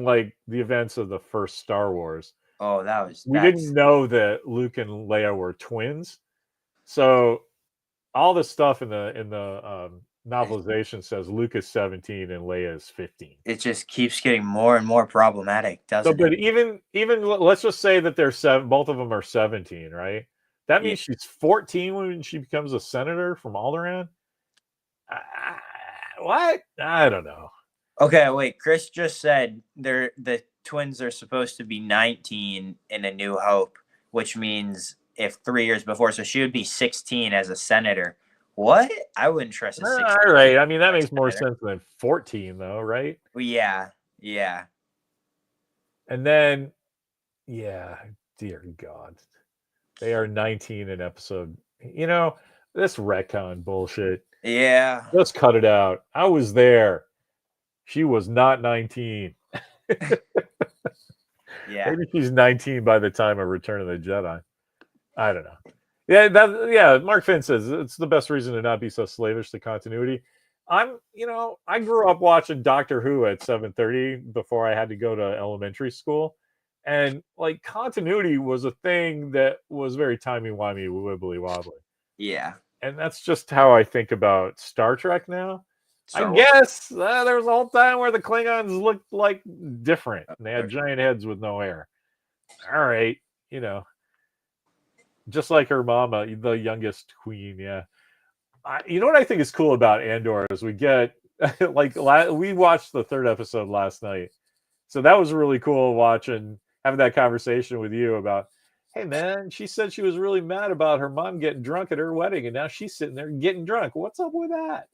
like the events of the first Star Wars. Oh, we didn't know that Luke and Leia were twins. So all the stuff in the novelization says Luke is 17 and Leia is 15. It just keeps getting more and more problematic, doesn't it? But even let's just say that they're both of them are 17, right? That means she's 14 when she becomes a senator from Alderaan. What? I don't know. Okay, wait. Chris just said the twins are supposed to be 19 in A New Hope, which means if 3 years before, so she would be 16 as a senator. What? I wouldn't trust a 16. All right. I mean, that makes more sense than 14, though, right? Yeah. And then, yeah, dear God, they are 19 in episode. You know, this retcon bullshit. Yeah. Just cut it out. I was there. She was not 19. Yeah. Maybe she's 19 by the time of Return of the Jedi. I don't know. Yeah, Mark Finn says it's the best reason to not be so slavish to continuity. I grew up watching Doctor Who at 7:30 before I had to go to elementary school. And like continuity was a thing that was very timey-wimey, wibbly-wobbly. Yeah. And that's just how I think about Star Trek now. Star I Wars. guess there was a whole time where the Klingons looked like different. And they had giant heads with no hair. All right, just like her mama, the youngest queen. Yeah. You know what I think is cool about Andor is we get we watched the 3rd episode last night, so that was really cool having that conversation with you about, hey man, she said she was really mad about her mom getting drunk at her wedding, and now she's sitting there getting drunk. What's up with that?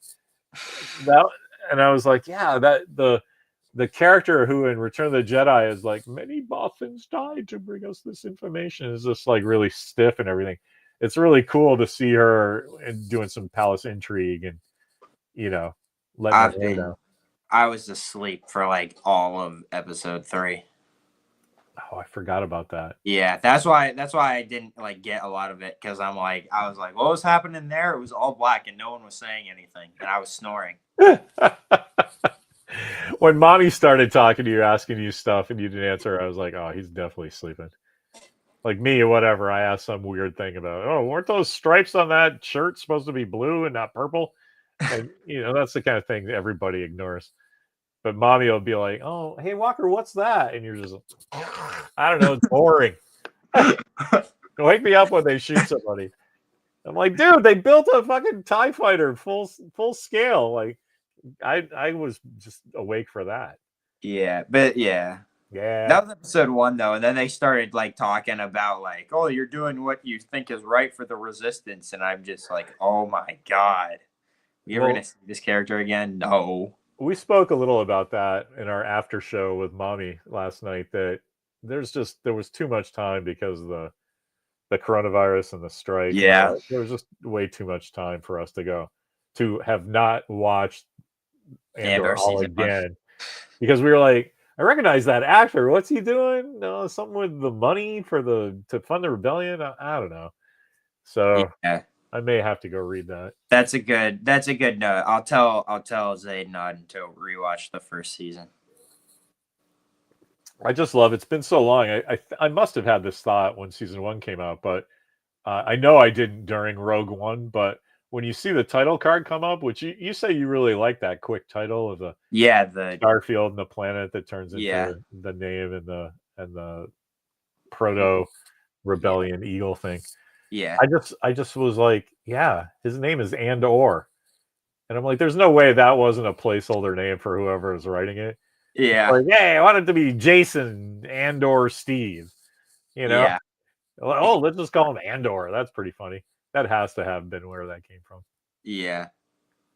And I was like, yeah, that the character who in Return of the Jedi is like, many Bothans died to bring us this information, is just like really stiff and everything. It's really cool to see her doing some palace intrigue and, letting her know. I was asleep for like all of episode 3. Oh, I forgot about that. Yeah, that's why I didn't like get a lot of it, because I was like, what was happening there? It was all black and no one was saying anything, and I was snoring. When mommy started talking to you, asking you stuff, and you didn't answer, I was like, oh, he's definitely sleeping. Like me or whatever, I asked some weird thing about, oh, weren't those stripes on that shirt supposed to be blue and not purple? And, that's the kind of thing that everybody ignores. But mommy will be like, oh, hey, Walker, what's that? And you're just like, I don't know, it's boring. Wake me up when they shoot somebody. I'm like, dude, they built a fucking TIE fighter full scale. Like, I was just awake for that. Yeah, but yeah. Yeah. That was episode 1 though, and then they started like talking about like, oh, you're doing what you think is right for the Resistance, and I'm just like, oh my god, you ever gonna see this character again? No. We spoke a little about that in our after show with mommy last night, that there was too much time because of the coronavirus and the strike. Yeah, there was just way too much time for us to have not watched Andor all again, because we were like, I recognize that actor. What's he doing? No, something with the money to fund the rebellion. I don't know. So yeah. I may have to go read that. That's a good note. I'll tell Zayd not to rewatch the first season. I just love it's been so long. I must have had this thought when season 1 came out, but I know I didn't during Rogue One. But when you see the title card come up, which you say you really like that quick title of the Starfield and the planet that turns into the name and the proto rebellion eagle thing. Yeah, I just was like, yeah, his name is Andor, and I'm like, there's no way that wasn't a placeholder name for whoever is writing it. Yeah, like, hey, I want it to be Jason Andor Steve. Yeah. Oh, let's just call him Andor. That's pretty funny. That has to have been where that came from. Yeah,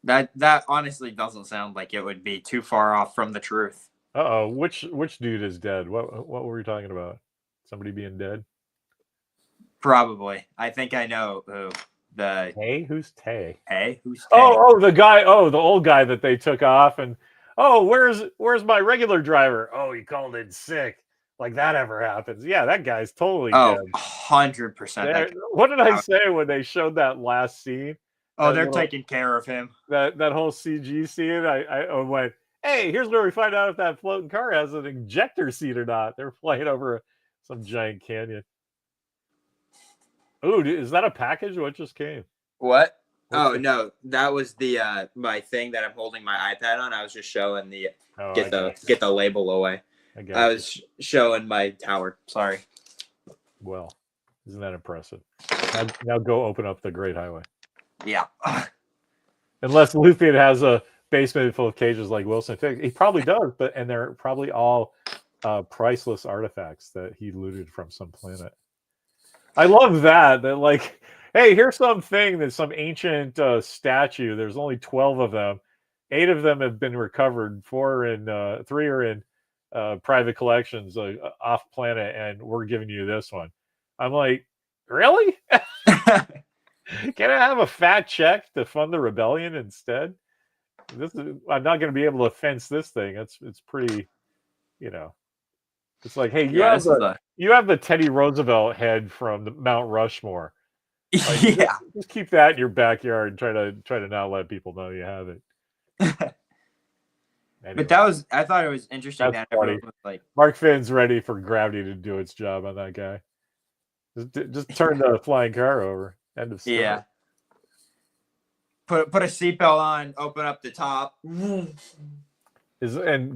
that honestly doesn't sound like it would be too far off from the truth. Uh-oh, which dude is dead? What were we talking about? Somebody being dead? Probably. I think I know who. Tay? Who's Tay? Who's Tay? Oh, the guy. Oh, the old guy that they took off, and where's my regular driver? Oh, he called in sick. Like that ever happens? Yeah, that guy's totally dead. 100%. What did I say when they showed that last scene? Oh, they're taking care of him. That whole CG scene. I went, hey, here's where we find out if that floating car has an ejector seat or not. They're flying over some giant canyon. Ooh, is that a package? What just came? What? No, that was the my thing that I'm holding my iPad on. I was just showing the get the label away. I was showing my tower. Sorry. Well, isn't that impressive? Now go open up the Great Highway. Yeah. Unless Luthien has a basement full of cages like Wilson. He probably does, and they're probably all priceless artifacts that he looted from some planet. I love that like, hey, here's something that's some ancient statue. There's only 12 of them. 8 of them have been recovered. 3 are in private collections off planet, and we're giving you this one. I'm like, really? Can I have a fat check to fund the rebellion instead? I'm not going to be able to fence this thing. It's pretty, It's like, hey, you have the Teddy Roosevelt head from the Mount Rushmore. Like, just keep that in your backyard and try to not let people know you have it. Anyway. But I thought it was interesting. That was like Mark Finn's ready for gravity to do its job on that guy. Just turn the flying car over. End of story. Yeah. put a seatbelt on, open up the top. And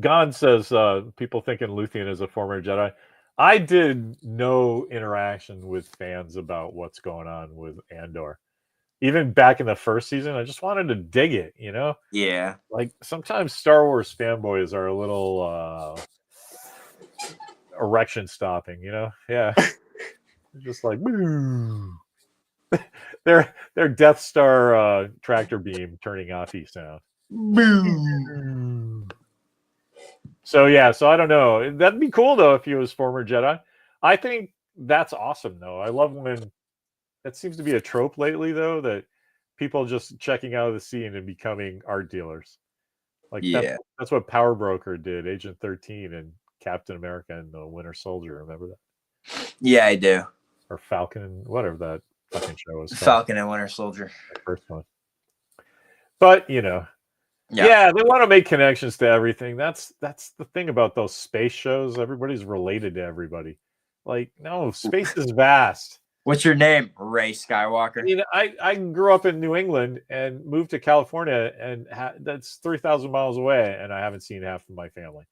Gon says people thinking Luthien is a former Jedi. I did no interaction with fans about what's going on with Andor. Even back in the first season, I just wanted to dig it, you know? Yeah. Like sometimes Star Wars fanboys are a little erection stopping, you know? Yeah. They're just like, boo. their Death Star tractor beam turning off sound. Boom. So yeah, so I don't know. That'd be cool though if he was former Jedi. I think that's awesome though. I love when that seems to be a trope lately though, that people just checking out of the scene and becoming art dealers. Like Yeah. that's what Power Broker did, Agent 13 and Captain America and the Winter Soldier. Remember that? Yeah, I do. Or Falcon, whatever that fucking show was called. Falcon and Winter Soldier. The first one. But you know, yeah, they want to make connections to everything. That's the thing about those space shows. Everybody's related to everybody. Like, no, space is vast. What's your name? Ray Skywalker. I mean, I grew up in New England and moved to California, and that's 3,000 miles away, and I haven't seen half of my family.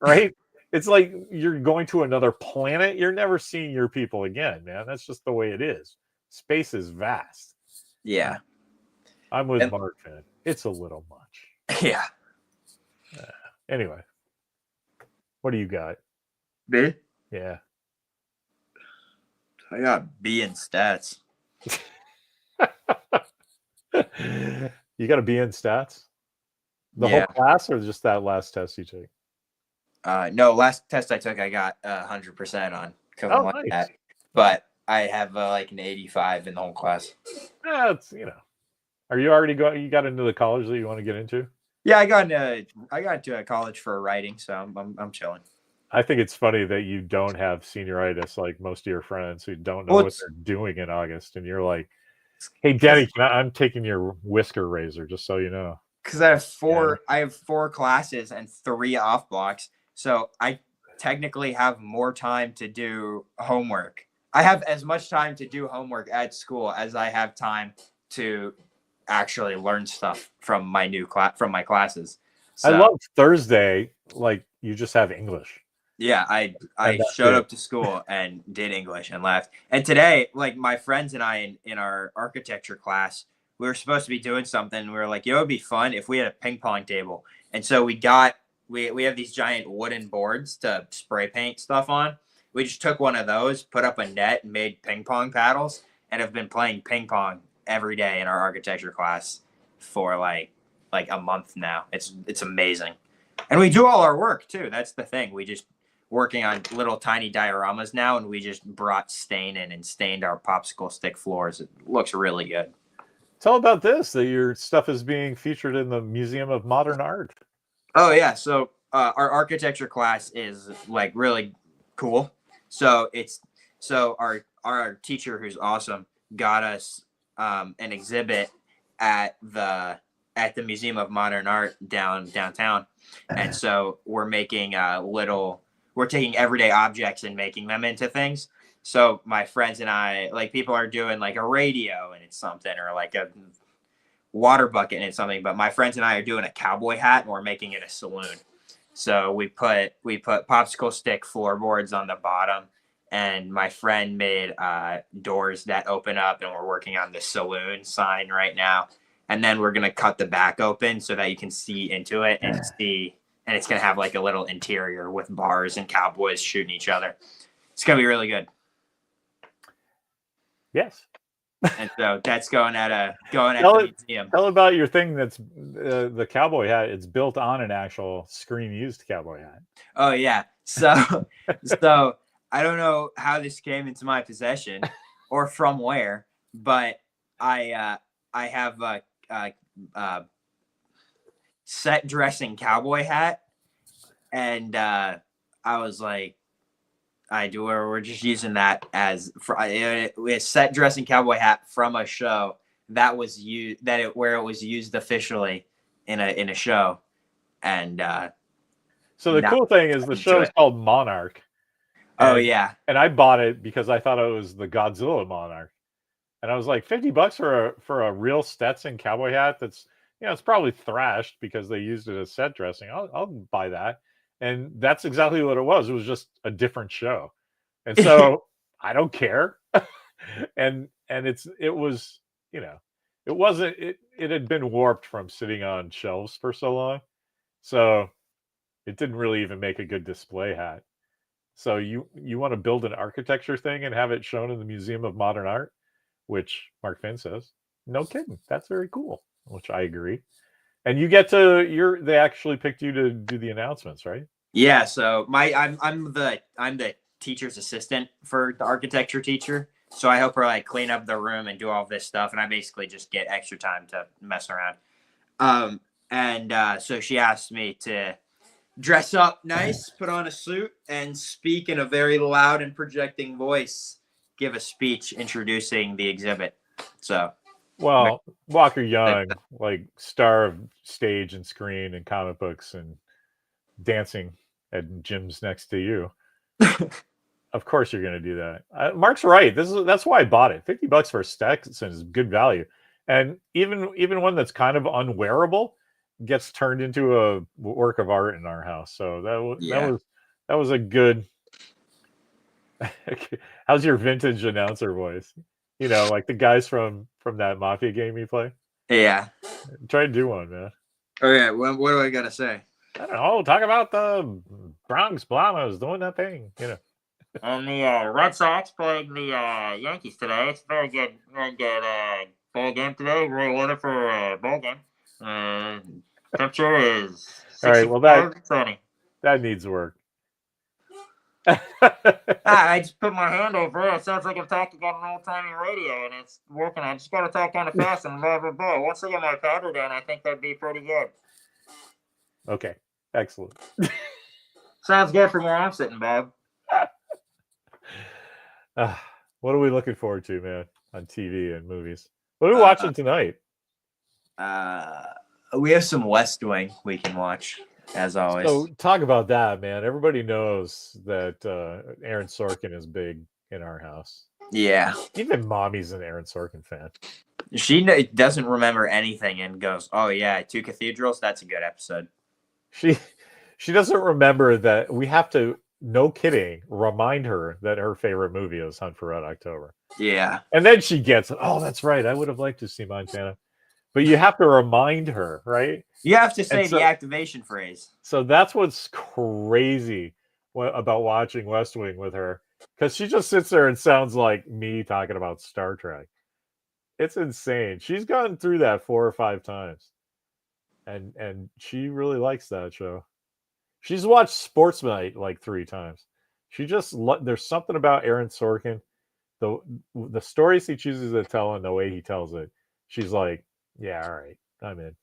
Right? It's like you're going to another planet. You're never seeing your people again, man. That's just the way it is. Space is vast. Yeah. I'm with Mark, man. It's a little much. Yeah. Anyway, what do you got? B? Yeah. I got B in stats. You got a B in stats? The whole class or just that last test you took? No, last test I took, I got 100% on. Nice. That. But I have like an 85 in the whole class. That's, you know. Are you already you got into the college that you want to get into? Yeah, I got into a college for writing, so I'm chilling. I think it's funny that you don't have senioritis like most of your friends who don't know what they're doing in August, and you're like, "Hey, Daddy, I'm taking your whisker razor, just so you know." Because I have 4 classes and 3 off blocks, so I technically have more time to do homework. I have as much time to do homework at school as I have time to actually learn stuff from my classes. So, I love Thursday, like you just have English. Yeah, I showed up to school and did English and left. And today, like my friends and I in our architecture class, we were supposed to be doing something. We were like, "Yo, it'd be fun if we had a ping pong table." And so we have these giant wooden boards to spray paint stuff on. We just took one of those, put up a net, and made ping pong paddles, and have been playing ping pong every day in our architecture class for like a month now. It's amazing. And we do all our work too. That's the thing. We just working on little tiny dioramas now, and we just brought stain in and stained our popsicle stick floors. It looks really good. Tell about this, that your stuff is being featured in the Museum of Modern Art. Oh yeah, so our architecture class is like really cool. So our teacher, who's awesome, got us an exhibit at the Museum of Modern Art downtown, and so we're making we're taking everyday objects and making them into things. So my friends and I, like, people are doing like a radio and it's something, or like a water bucket and it's something. But my friends and I are doing a cowboy hat and we're making it a saloon. So we put popsicle stick floorboards on the bottom, and my friend made doors that open up, and we're working on the saloon sign right now. And then we're gonna cut the back open so that you can see into it and see. And it's going to have like a little interior with bars and cowboys shooting each other. It's going to be really good. Yes. And so that's going at the museum. Tell about your thing that's the cowboy hat. It's built on an actual screen-used cowboy hat. Oh, yeah. So I don't know how this came into my possession or from where, but I have a set dressing cowboy hat, and I was like, we're just using that as a set dressing cowboy hat from a show that was used where it was used officially in a show. And so the cool thing is the show is called Monarch. Oh yeah. And I bought it because I thought it was the Godzilla Monarch. And I was like, $50 for a real Stetson cowboy hat that's, it's probably thrashed because they used it as set dressing. I'll buy that. And that's exactly what it was. It was just a different show. And so I don't care. and it was, it wasn't, it had been warped from sitting on shelves for so long. So it didn't really even make a good display hat. So you want to build an architecture thing and have it shown in the Museum of Modern Art, which Mark Finn says, no kidding, that's very cool, which I agree. And you get to they actually picked you to do the announcements, right? Yeah, so I'm the teacher's assistant for the architecture teacher. So I help her like clean up the room and do all this stuff, and I basically just get extra time to mess around. So she asked me to dress up nice, put on a suit, and speak in a very loud and projecting voice, give a speech introducing the exhibit. So, well, Walker Young, like star of stage and screen and comic books and dancing at gyms next to you. Of course you're going to do that. Mark's right. That's why I bought it. $50 for a Stetson is good value. And even one that's kind of unwearable gets turned into a work of art in our house. So that was a good. How's your vintage announcer voice? Like the guys from that Mafia game you play. Yeah. Try to do one, man. Oh yeah. What do I gotta say? I don't know. Talk about the Bronx Blamas doing that thing. And the Red Sox playing the Yankees today. It's very good ball game today. We're winning for a ball game. Temperature is 64. All right. Well, that needs work. I just put my hand over it. It sounds like I'm talking on an old-timey radio, and it's working. I just got to talk kind of fast and blah, blah, blah. Once I get my powder down, I think that'd be pretty good. Okay. Excellent. Sounds good from where I'm sitting, Bob. What are we looking forward to, man, on TV and movies? What are we watching tonight? We have some West Wing we can watch, as always. So talk about that, man. Everybody knows that Aaron Sorkin is big in our house. Yeah. Even Mommy's an Aaron Sorkin fan. She doesn't remember anything and goes, "Oh yeah, Two Cathedrals. That's a good episode." She doesn't remember that we have to, no kidding, remind her that her favorite movie is Hunt for Red October. Yeah. And then she gets it. Oh, that's right. I would have liked to see Montana. But you have to remind her, right? You have to say the activation phrase. So that's what's crazy about watching West Wing with her. Because she just sits there and sounds like me talking about Star Trek. It's insane. She's gone through that 4 or 5 times. And she really likes that show. She's watched Sports Night like 3 times. She just there's something about Aaron Sorkin, the stories he chooses to tell and the way he tells it. She's like, yeah, all right, I'm in.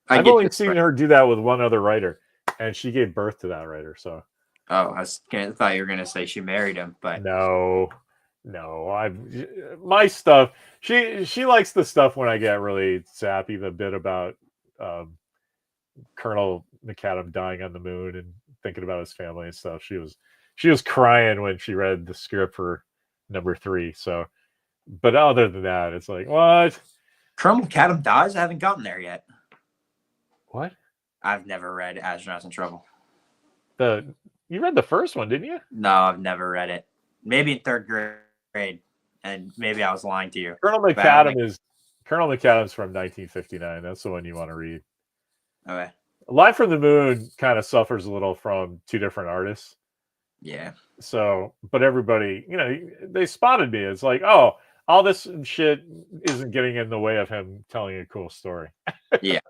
I've only seen her do that with one other writer, and she gave birth to that writer. So, I thought you were gonna say she married him, but no, my stuff. She likes the stuff when I get really sappy. The bit about Colonel McAdam dying on the moon and thinking about his family and stuff. She was crying when she read the script for number 3. So, but other than that, it's like, what? Colonel McAdam dies? I haven't gotten there yet. What? I've never read Astronauts in Trouble. You read the first one, didn't you? No, I've never read it. Maybe in 3rd grade, and maybe I was lying to you. Colonel McAdam's from 1959. That's the one you want to read. Okay. Live from the Moon kind of suffers a little from 2 different artists. Yeah. So, but everybody, they spotted me. It's like, oh, all this shit isn't getting in the way of him telling a cool story. Yeah.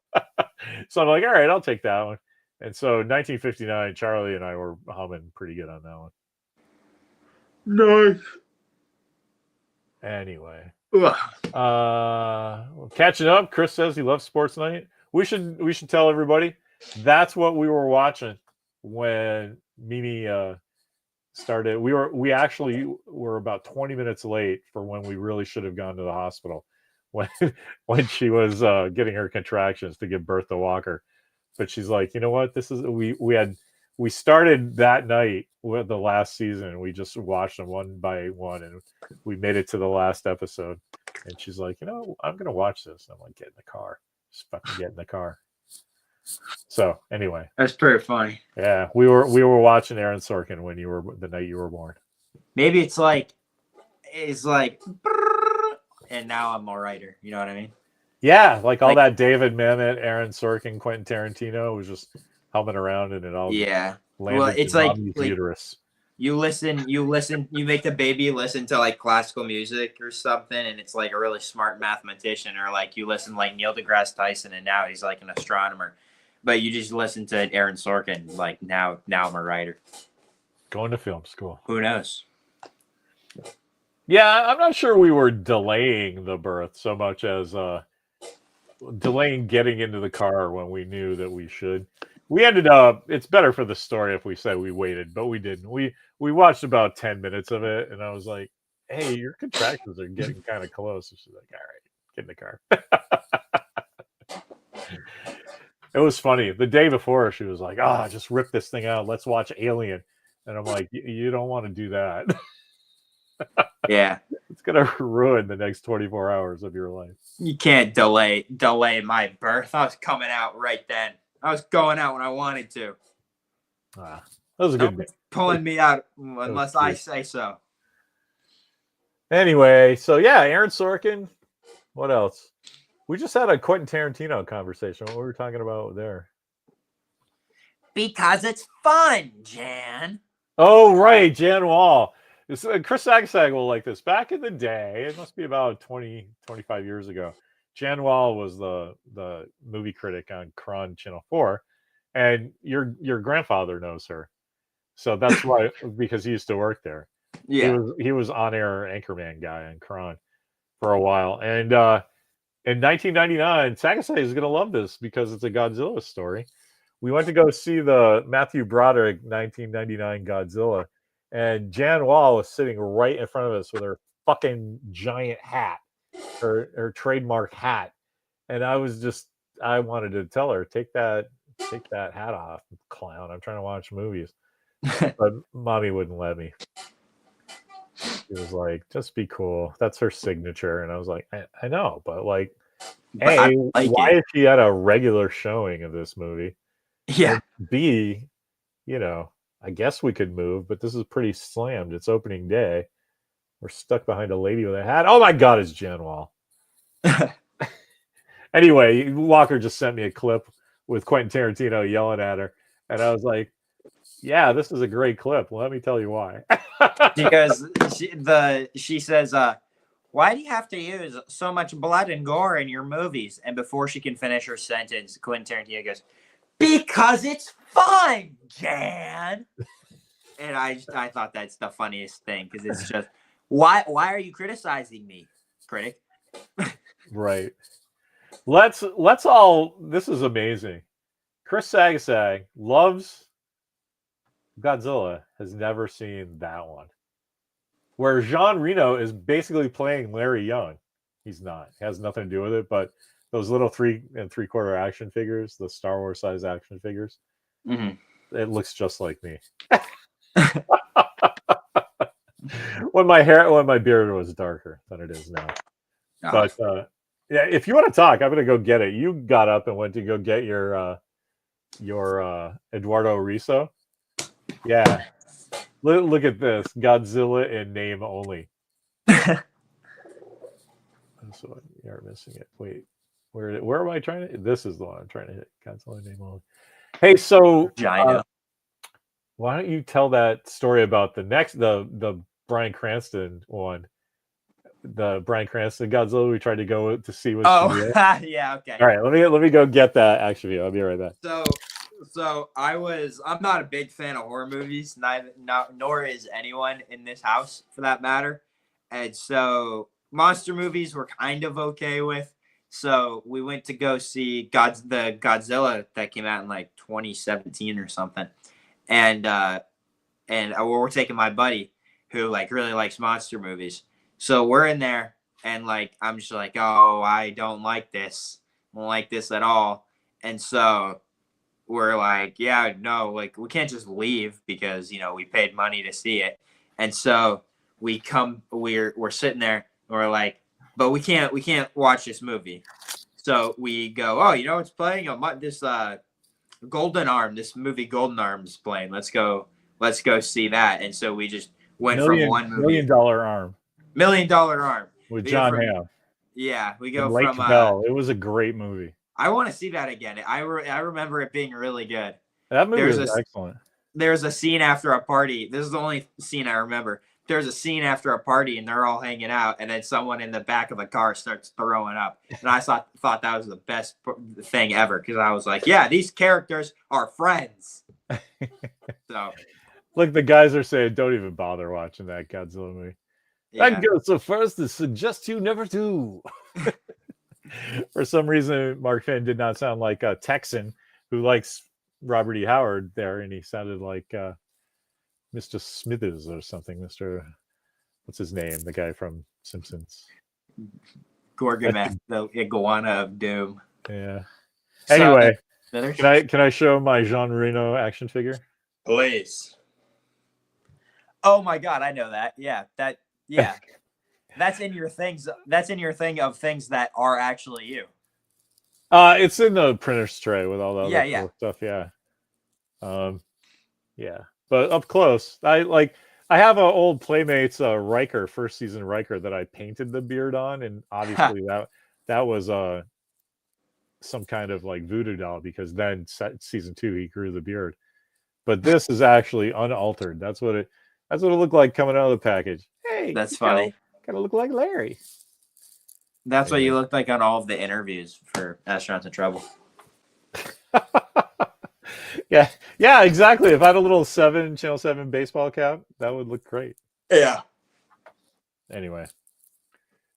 So I'm like, all right, I'll take that one. And so 1959, Charlie and I were humming pretty good on that one. Nice. Anyway. Catching up. Chris says he loves Sports Night. We should tell everybody that's what we were watching when Mimi started. We actually were about 20 minutes late for when we really should have gone to the hospital when she was getting her contractions to give birth to Walker. But she's like, you know what? This is we we started that night with the last season. We just watched them one by one, and we made it to the last episode. And she's like, you know, I'm gonna watch this. I'm like, get in the car. Just fucking get in the car. So anyway, That's pretty funny. yeah, we were watching Aaron Sorkin when you were the night you were born. Maybe it's like, and now I'm a writer. You know what I mean? Yeah, like all Like- that David Mamet, Aaron Sorkin, Quentin Tarantino was just humming around and it all Yeah. landed Well, it's in like- mommy's like- uterus. You make the baby listen to like classical music or something, and it's like a really smart mathematician, or like you listen like Neil deGrasse Tyson, and now he's like an astronomer. But you just listen to Aaron Sorkin, like now I'm a writer. Going to film school. Who knows? Yeah, I'm not sure we were delaying the birth so much as delaying getting into the car when we knew that we should. We ended up, it's better for the story if we said we waited, but we didn't. We watched about 10 minutes of it, and I was like, hey, your contractions are getting kind of close. And she's like, all right, get in the car. It was funny. The day before, she was like, just rip this thing out. Let's watch Alien. And I'm like, you don't want to do that. Yeah. It's going to ruin the next 24 hours of your life. You can't delay my birth. I was coming out right then. I was going out when I wanted to. That was a No good day. one's pulling me out unless I say so. Anyway, so yeah, Aaron Sorkin. What else? We just had a Quentin Tarantino conversation. What were we talking about there? Because it's fun, Jan. Oh, right, Jan Wall. Chris Sagasag will like this. Back in the day, it must be about 20, 25 years ago, Jan Wall was the movie critic on Kron Channel 4, and your grandfather knows her. So that's why, because he used to work there. Yeah. He was on-air anchorman guy on Kron for a while. And in 1999, Sagasag is going to love this because it's a Godzilla story. We went to go see the Matthew Broderick 1999 Godzilla, and Jan Wall was sitting right in front of us with her fucking giant hat, her trademark hat. And I wanted to tell her, take that hat off, clown. I'm trying to watch movies. But mommy wouldn't let me. She was like, just be cool. That's her signature. And I was like, I know, but like, But A, I like why it. is she at a regular showing of this movie? Yeah. And B, I guess we could move, but this is pretty slammed. It's opening day. We're stuck behind a lady with a hat. Oh my God, it's Jan Wall. Anyway, Walker just sent me a clip with Quentin Tarantino yelling at her. And I was like, yeah, this is a great clip. Let me tell you why. Because she says, why do you have to use so much blood and gore in your movies? And before she can finish her sentence, Quentin Tarantino goes, because it's fun, Jan. And I thought that's the funniest thing, because it's just, why are you criticizing me, critic? Right. Let's all, this is amazing. Chris Sagasag loves Godzilla, has never seen that one. Where Jean Reno is basically playing Larry Young. He's not. It has nothing to do with it, but those little 3 3/4 action figures, the Star Wars size action figures, it looks just like me. when my beard was darker than it is now. Oh. But yeah, if you want to talk, I'm gonna go get it. You got up and went to go get your Eduardo Riso. Yeah. Look at this. Godzilla in name only. So you're missing it. Wait, where am I trying to? This is the one I'm trying to hit. Godzilla in name only. Hey, so why don't you tell that story about the Bryan Cranston one? The Bryan Cranston Godzilla we tried to go to see with. Yeah, okay. All right, let me go get that action video. I'll be right back. So I'm not a big fan of horror movies, nor is anyone in this house for that matter. And so monster movies we're kind of okay with. So we went to go see the Godzilla that came out in like 2017 or something. And we're taking my buddy who like really likes monster movies. So we're in there and like I'm just like, oh, I don't like this. I don't like this at all. And so we're like, yeah, no, like we can't just leave because we paid money to see it, and so we're sitting there and we're like, but we can't watch this movie. So we go, oh, it's playing this this movie Golden Arms is playing. Let's go see that. And so we just went from one movie, $1 Million Arm $1 Million Arm with John Hamm. Yeah, we go Lake from Bell. It was a great movie. I want to see that again. I remember it being really good. That movie was excellent. There's a scene after a party. This is the only scene I remember. There's a scene after a party and they're all hanging out, and then someone in the back of the car starts throwing up. And I thought that was the best thing ever because I was like, yeah, these characters are friends. So, look, the guys are saying, don't even bother watching that Godzilla movie. Yeah. I'd go so far as to suggest you never do. For some reason, Mark Finn did not sound like a Texan who likes Robert E. Howard there, and he sounded like Mr. Smithers or something. What's his name? The guy from Simpsons. Gorgomath, the iguana of doom. Yeah. Anyway, can I show my Jean Reno action figure? Please. Oh my God, I know that. Yeah. That's in your things. That's in your thing of things that are actually you. It's in the printer's tray with all the other cool stuff. Yeah. Yeah. But up close, I have an old Playmates Riker, first season Riker that I painted the beard on, and obviously that was some kind of like voodoo doll because then season 2 he grew the beard. But this is actually unaltered. That's what it looked like coming out of the package. Hey, that's funny. Gotta look like Larry. That's what you looked like on all of the interviews for Astronauts in Trouble. Yeah, exactly. If I had a little Channel 7 baseball cap, that would look great. Yeah. Anyway.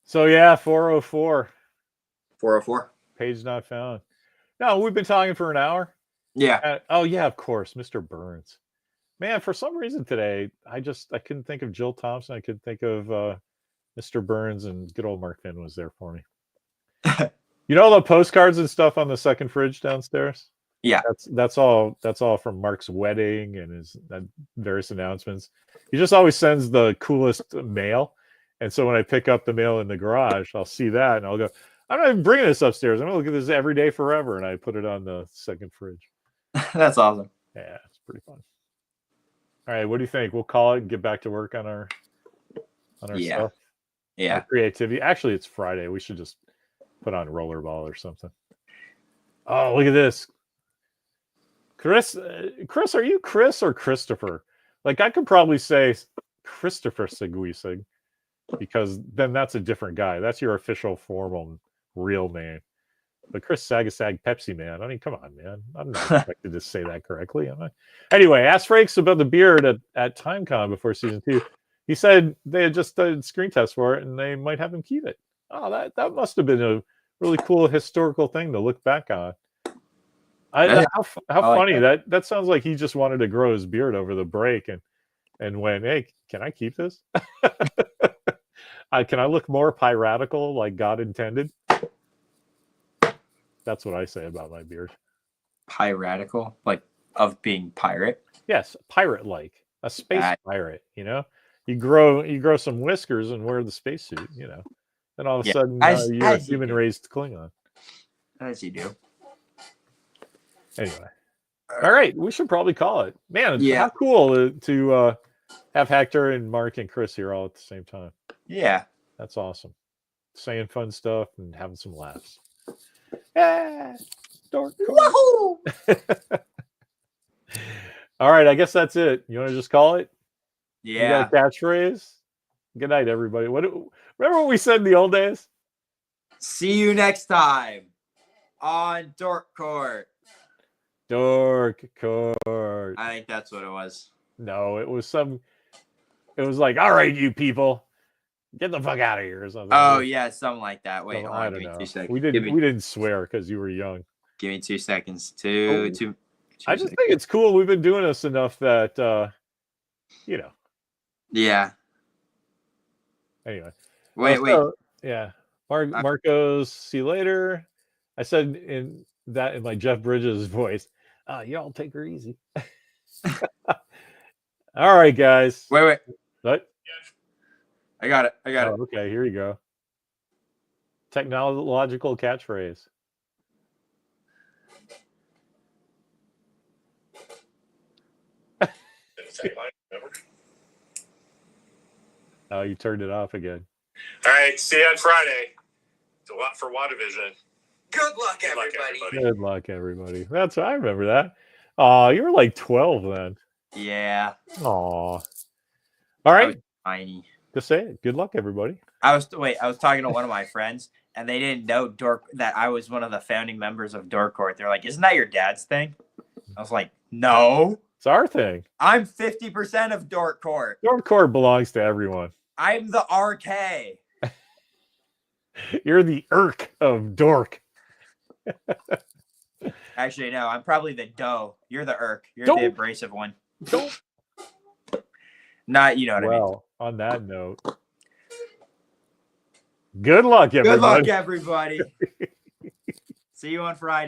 So yeah, 404. 404. Page not found. No, we've been talking for an hour. Yeah. Oh yeah, of course, Mr. Burns. Man, for some reason today, I couldn't think of Jill Thompson. I could think of Mr. Burns, and good old Mark Finn was there for me. The postcards and stuff on the second fridge downstairs? Yeah. That's all from Mark's wedding and his various announcements. He just always sends the coolest mail. And so when I pick up the mail in the garage, I'll see that and I'll go, I'm not even bringing this upstairs. I'm going to look at this every day forever. And I put it on the second fridge. That's awesome. Yeah, it's pretty fun. All right, what do you think? We'll call it and get back to work on our stuff. Yeah. Our creativity. Actually, it's Friday. We should just put on rollerball or something. Oh, look at this. Chris, are you Chris or Christopher? Like, I could probably say Christopher Seguisig because then that's a different guy. That's your official, formal, real name. But Chris Sagasag Pepsi Man. I mean, come on, man. I'm not expected to say that correctly, am I? Anyway, ask Frakes about the beard at TimeCon before season 2. He said they had just done screen tests for it and they might have him keep it. Oh, that must have been a really cool historical thing to look back on. How funny that sounds like he just wanted to grow his beard over the break and went, hey, can I keep this? Can I look more piratical like God intended? That's what I say about my beard. Piratical, like of being pirate. Yes, pirate-like, a space pirate. You grow some whiskers and wear the spacesuit. Then all of a sudden you're a human-raised Klingon. As you do. Anyway, all right, we should probably call it. Man, how cool to have Hector and Mark and Chris here all at the same time. Yeah, that's awesome. Saying fun stuff and having some laughs. Yeah, Dork Court. All right, I guess that's it. You want to just call it? Yeah. You got a catchphrase? Good night, everybody. Remember what we said in the old days? See you next time on Dork Court. Dork Court. I think that's what it was. No, it was like, all right, you people, get the fuck out of here or something. Oh yeah, something like that. Wait, hold on. I don't know. 2 seconds. We didn't swear because you were young. Give me 2 seconds. I just think it's cool. We've been doing this enough that Yeah. Anyway. Wait. Yeah. Marcos, see you later. I said in my Jeff Bridges voice, Y'all take her easy. All right, guys. Wait. What? I got it. Okay, here you go. Technological catchphrase. Oh, you turned it off again. All right, see you on Friday. It's a lot for WandaVision. Good luck, everybody. Good luck, everybody. I remember that. Oh, you were like 12 then. Yeah. Aw. All right. Tiny. Just say it. Good luck, everybody. I was talking to one of my friends, and they didn't know that I was one of the founding members of DORK COURT. They're like, "Isn't that your dad's thing?" I was like, "No, It's our thing. I'm 50% of DORK COURT. DORK COURT belongs to everyone. I'm the RK." You're the irk of Dork. Actually, no, I'm probably the doe. You're the irk. You're Don't. the abrasive one. Don't. Not, you know what I mean. Well, on that note, good luck, everybody. Good luck, everybody. See you on Friday.